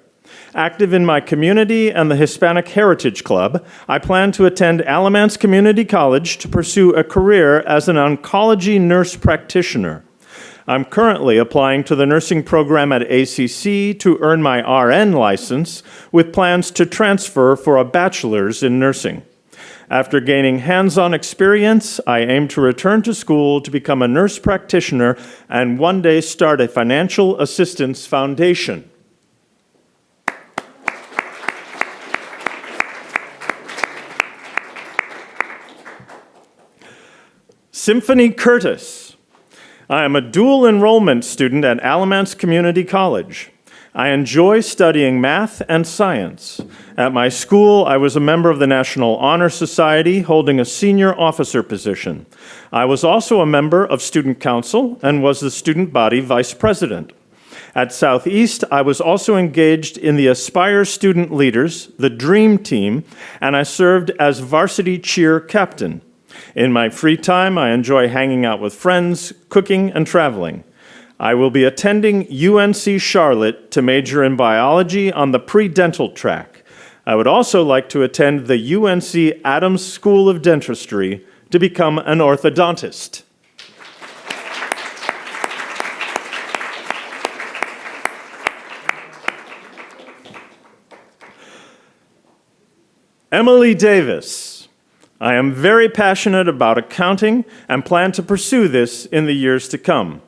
Active in my community and the Hispanic Heritage Club, I plan to attend Alamance Community College to pursue a career as an oncology nurse practitioner. I'm currently applying to the nursing program at ACC to earn my RN license, with plans to transfer for a bachelor's in nursing. After gaining hands-on experience, I aim to return to school to become a nurse practitioner and one day start a financial assistance foundation. Symphony Curtis. I am a dual enrollment student at Alamance Community College. I enjoy studying math and science. At my school, I was a member of the National Honor Society, holding a senior officer position. I was also a member of Student Council and was the student body vice president. At Southeast, I was also engaged in the Aspire Student Leaders, the Dream Team, and I served as varsity cheer captain. In my free time, I enjoy hanging out with friends, cooking, and traveling. I will be attending UNC Charlotte to major in biology on the pre-dental track. I would also like to attend the UNC Adams School of Dentistry to become an orthodontist. Emily Davis. I am very passionate about accounting and plan to pursue this in the years to come.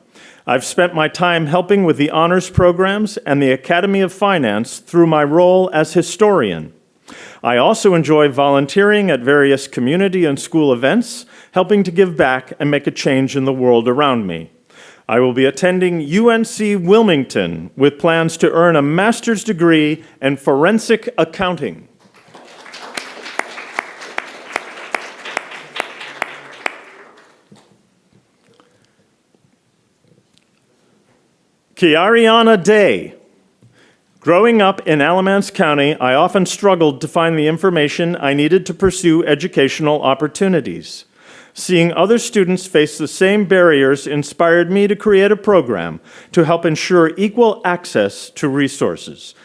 I've spent my time helping with the honors programs and the Academy of Finance through my role as historian. I also enjoy volunteering at various community and school events, helping to give back and make a change in the world around me. I will be attending UNC Wilmington with plans to earn a master's degree in forensic accounting. Kiariana Day. Growing up in Alamance County, I often struggled to find the information I needed to pursue educational opportunities. Seeing other students face the same barriers inspired me to create a program to help ensure equal access to resources.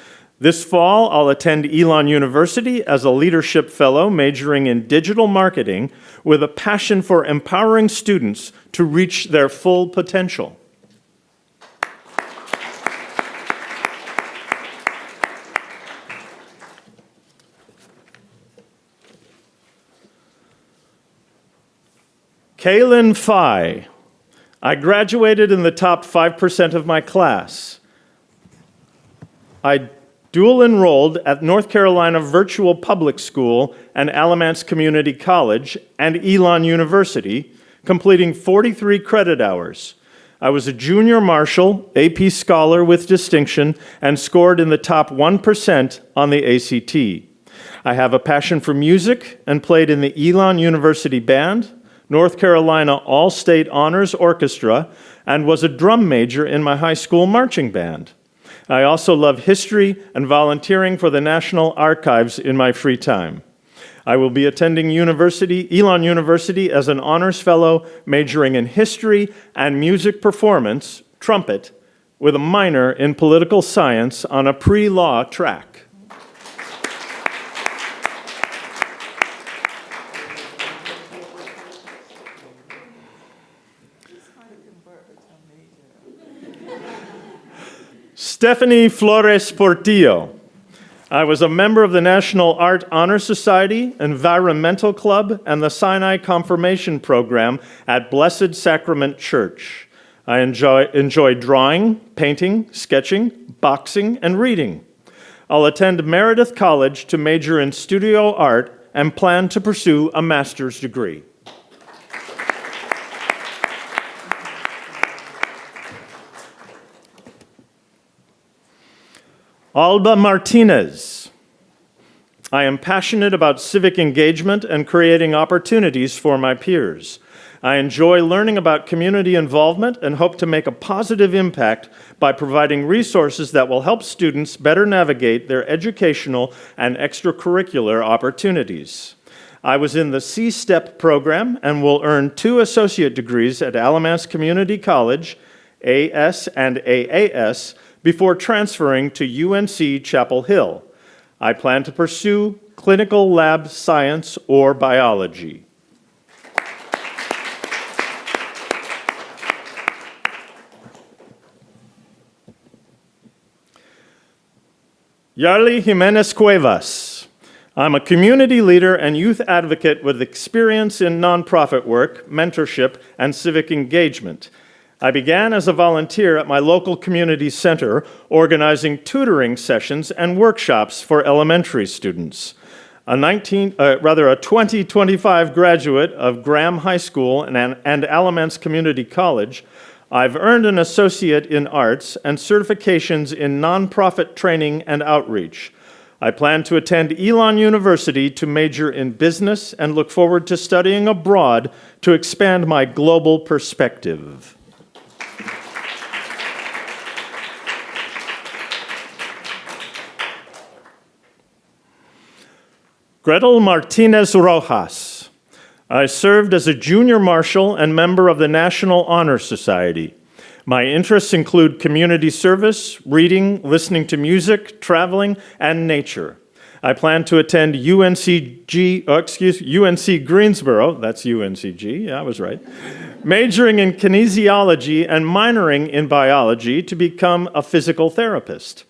This fall, I'll attend Elon University as a leadership fellow majoring in digital marketing with a passion for empowering students to reach their full potential. Kaylin Phi. I graduated in the top 5% of my class. I dual enrolled at North Carolina Virtual Public School and Alamance Community College and Elon University, completing 43 credit hours. I was a junior marshal, AP scholar with distinction, and scored in the top 1% on the ACT. I have a passion for music and played in the Elon University Band, North Carolina All-State Honors Orchestra, and was a drum major in my high school marching band. I also love history and volunteering for the National Archives in my free time. I will be attending Elon University as an honors fellow, majoring in history and music performance, trumpet, with a minor in political science on a pre-law track. Stephanie Flores Portillo. I was a member of the National Art Honor Society, Environmental Club, and the Sinai Confirmation Program at Blessed Sacrament Church. I enjoy drawing, painting, sketching, boxing, and reading. I'll attend Meredith College to major in studio art and plan to pursue a master's degree. Alba Martinez. I am passionate about civic engagement and creating opportunities for my peers. I enjoy learning about community involvement and hope to make a positive impact by providing resources that will help students better navigate their educational and extracurricular opportunities. I was in the C-STEP program and will earn 2 associate degrees at Alamance Community College, AS and AAS, before transferring to UNC Chapel Hill. I plan to pursue clinical lab science or biology. Yarly Jimenez Cuevas. I'm a community leader and youth advocate with experience in nonprofit work, mentorship, and civic engagement. I began as a volunteer at my local community center, organizing tutoring sessions and workshops for elementary students. A 2025 graduate of Graham High School and Alamance Community College, I've earned an associate in arts and certifications in nonprofit training and outreach. I plan to attend Elon University to major in business and look forward to studying abroad to expand my global perspective. Gretel Martinez Rojas. I served as a junior marshal and member of the National Honor Society. My interests include community service, reading, listening to music, traveling, and nature. I plan to attend UNC Greensboro, that's UNCG, yeah, I was right, majoring in kinesiology and minoring in biology to become a physical therapist.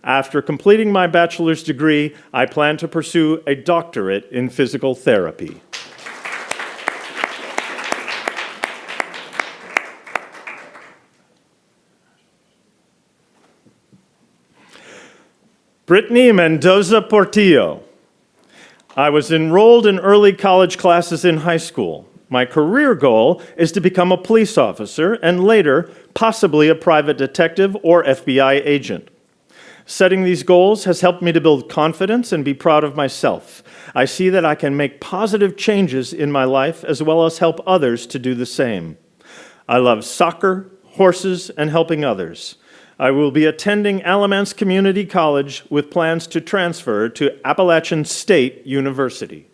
After completing my bachelor's degree, I plan to pursue a doctorate in physical therapy. Brittany Mendoza Portillo. I was enrolled in early college classes in high school. My career goal is to become a police officer and later, possibly a private detective or FBI agent. Setting these goals has helped me to build confidence and be proud of myself. I see that I can make positive changes in my life as well as help others to do the same. I love soccer, horses, and helping others. I will be attending Alamance Community College with plans to transfer to Appalachian State University.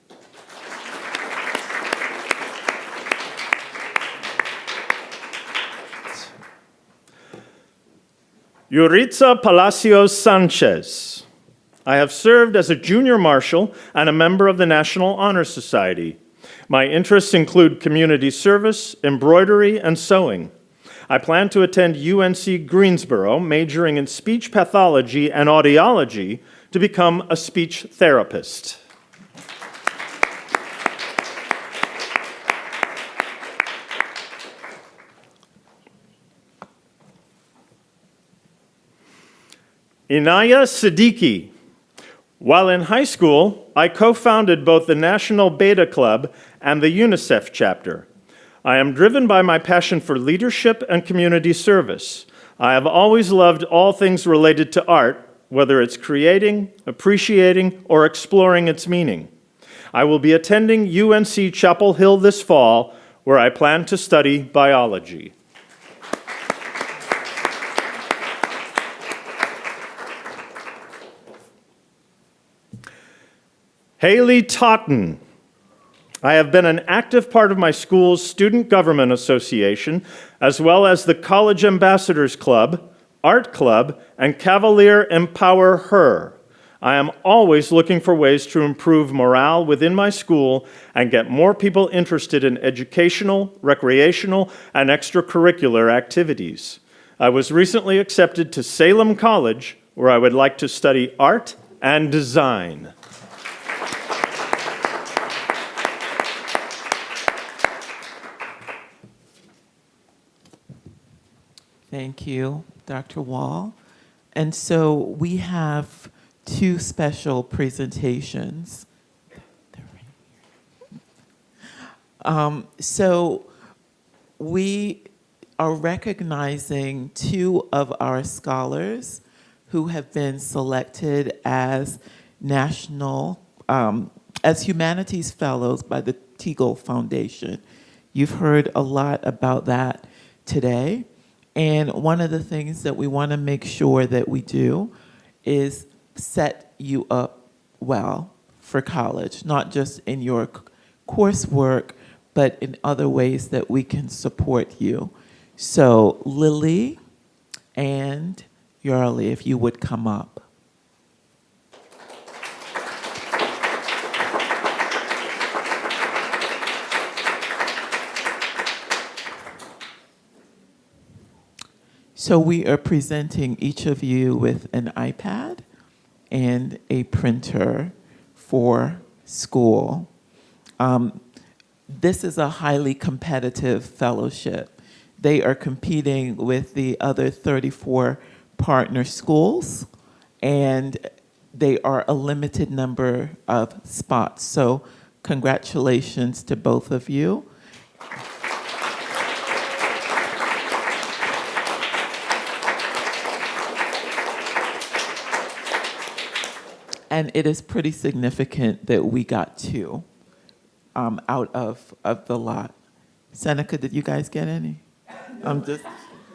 Yuritza Palacios Sanchez. I have served as a junior marshal and a member of the National Honor Society. My interests include community service, embroidery, and sewing. I plan to attend UNC Greensboro, majoring in speech pathology and audiology to become a speech therapist. Inaya Siddiqui. While in high school, I co-founded both the National Beta Club and the UNICEF chapter. I am driven by my passion for leadership and community service. I have always loved all things related to art, whether it's creating, appreciating, or exploring its meaning. I will be attending UNC Chapel Hill this fall, where I plan to study biology. Haley Totten. I have been an active part of my school's Student Government Association, as well as the College Ambassadors Club, Art Club, and Cavalier Empower Her. I am always looking for ways to improve morale within my school and get more people interested in educational, recreational, and extracurricular activities. I was recently accepted to Salem College, where I would like to study art and design. Thank you, Dr. Wall. And so we have two special presentations. So we are recognizing two of our scholars who have been selected as as humanities fellows by the Teagle Foundation. You've heard a lot about that today. And one of the things that we want to make sure that we do is set you up well for college, not just in your coursework, but in other ways that we can support you. So Lily and Yarly, if you would come up. So we are presenting each of you with an iPad and a printer for school. This is a highly competitive fellowship. They are competing with the other 34 partner schools, and they are a limited number of spots. So congratulations to both of you. And it is pretty significant that we got two out of the lot. Seneca, did you guys get any?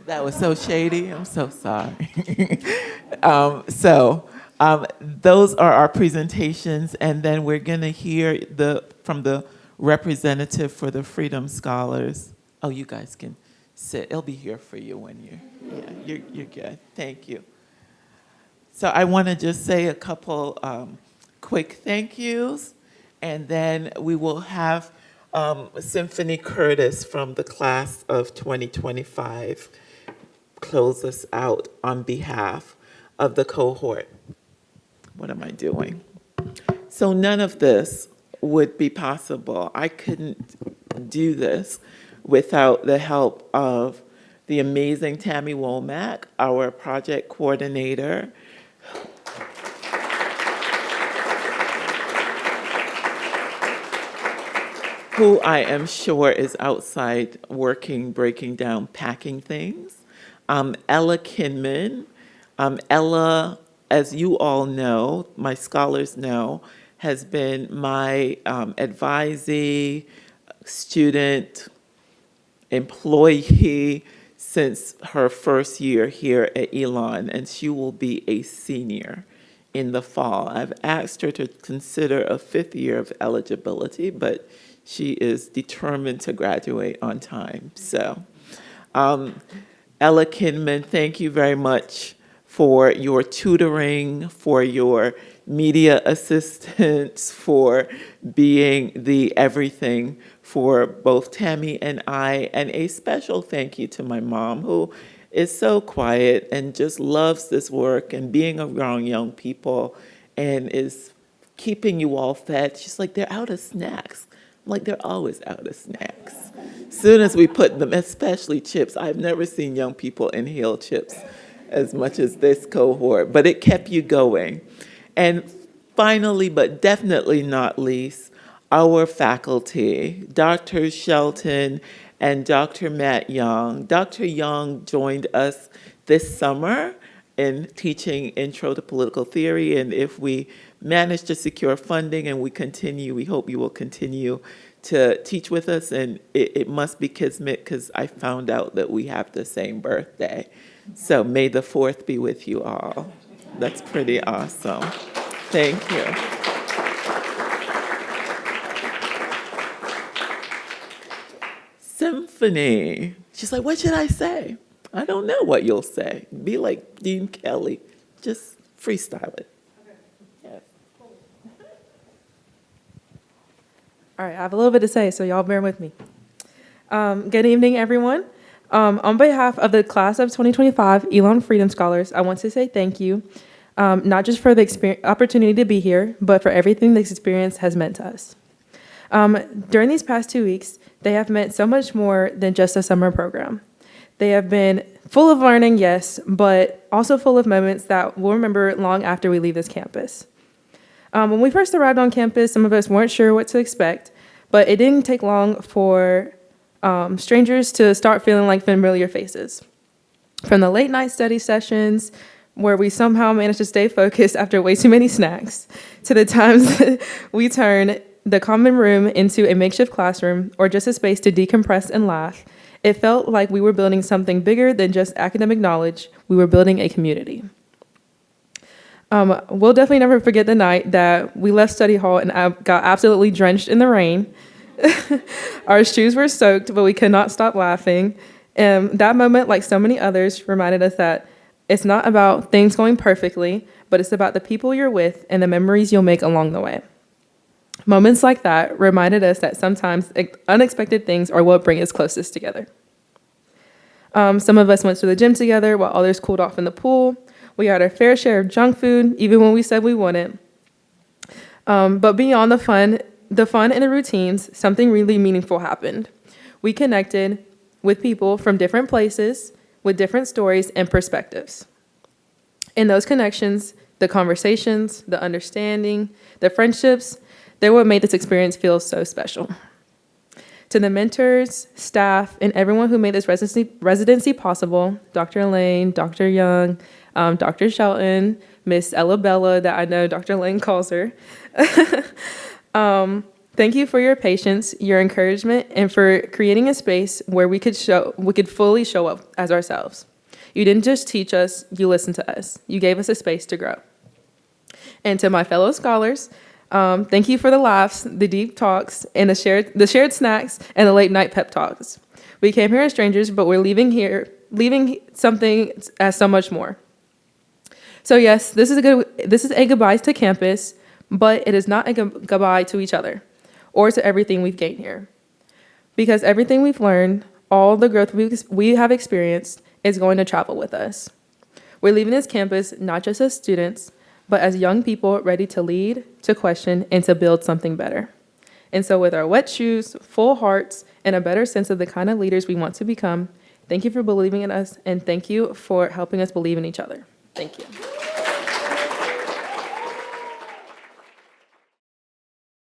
That was so shady. I'm so sorry. Those are our presentations, and then we're going to hear from the representative for the Freedom Scholars. Oh, you guys can sit. It'll be here for you when you're good. Thank you. So I want to just say a couple quick thank yous, and then we will have Symphony Curtis from the class of 2025 close us out on behalf of the cohort. What am I doing? So none of this would be possible. I couldn't do this without the help of the amazing Tammy Womack, our project coordinator, who I am sure is outside working, breaking down, packing things. Ella Kinman. Ella, as you all know, my scholars know, has been my advisee, student, employee since her first year here at Elon, and she will be a senior in the fall. I've asked her to consider a 5th year of eligibility, but she is determined to graduate on time. So, Ella Kinman, thank you very much for your tutoring, for your media assistance, for being the everything for both Tammy and I, and a special thank you to my mom, who is so quiet and just loves this work and being around young people and is keeping you all fed. She's like, they're out of snacks. I'm like, they're always out of snacks. As soon as we put them, especially chips, I've never seen young people inhale chips as much as this cohort, but it kept you going. And finally, but definitely not least, our faculty, Dr. Shelton and Dr. Matt Young. Dr. Young joined us this summer in teaching Intro to Political Theory, and if we manage to secure funding and we hope you will continue to teach with us, and it must be kismet because I found out that we have the same birthday. So may the 4th be with you all. That's pretty awesome. Thank you. Symphony. She's like, what should I say? I don't know what you'll say. Be like Dean Kelly. Just freestyle it. Yes. All right, I have a little bit to say, so y'all bear with me. Good evening, everyone. On behalf of the class of 2025 Elon Freedom Scholars, I want to say thank you, not just for the opportunity to be here, but for everything this experience has meant to us. During these past 2 weeks, they have meant so much more than just a summer program. They have been full of learning, yes, but also full of moments that we'll remember long after we leave this campus. When we first arrived on campus, some of us weren't sure what to expect, but it didn't take long for strangers to start feeling like familiar faces. From the late night study sessions, where we somehow managed to stay focused after way too many snacks, to the times we turned the common room into a makeshift classroom or just a space to decompress and laugh, it felt like we were building something bigger than just academic knowledge. We were building a community. We'll definitely never forget the night that we left study hall and I got absolutely drenched in the rain. Our shoes were soaked, but we could not stop laughing. And that moment, like so many others, reminded us that it's not about things going perfectly, but it's about the people you're with and the memories you'll make along the way. Moments like that reminded us that sometimes unexpected things are what bring us closest together. Some of us went to the gym together while others cooled off in the pool. We had our fair share of junk food, even when we said we wouldn't. But beyond the fun and the routines, something really meaningful happened. We connected with people from different places, with different stories and perspectives. In those connections, the conversations, the understanding, the friendships, they're what made this experience feel so special. To the mentors, staff, and everyone who made this residency possible, Dr. Lane, Dr. Young, Dr. Shelton, Miss Ella Bella, that I know Dr. Lane calls her. Thank you for your patience, your encouragement, and for creating a space where we could fully show up as ourselves. You didn't just teach us, you listened to us. You gave us a space to grow. And to my fellow scholars, thank you for the laughs, the deep talks, and the shared snacks and the late night pep talks. We came here as strangers, but we're leaving something as so much more. So yes, this is a goodbye to campus, but it is not a goodbye to each other or to everything we've gained here. Because everything we've learned, all the growth we have experienced is going to travel with us. We're leaving this campus not just as students, but as young people ready to lead, to question, and to build something better. And so with our wet shoes, full hearts, and a better sense of the kind of leaders we want to become, thank you for believing in us, and thank you for helping us believe in each other. Thank you.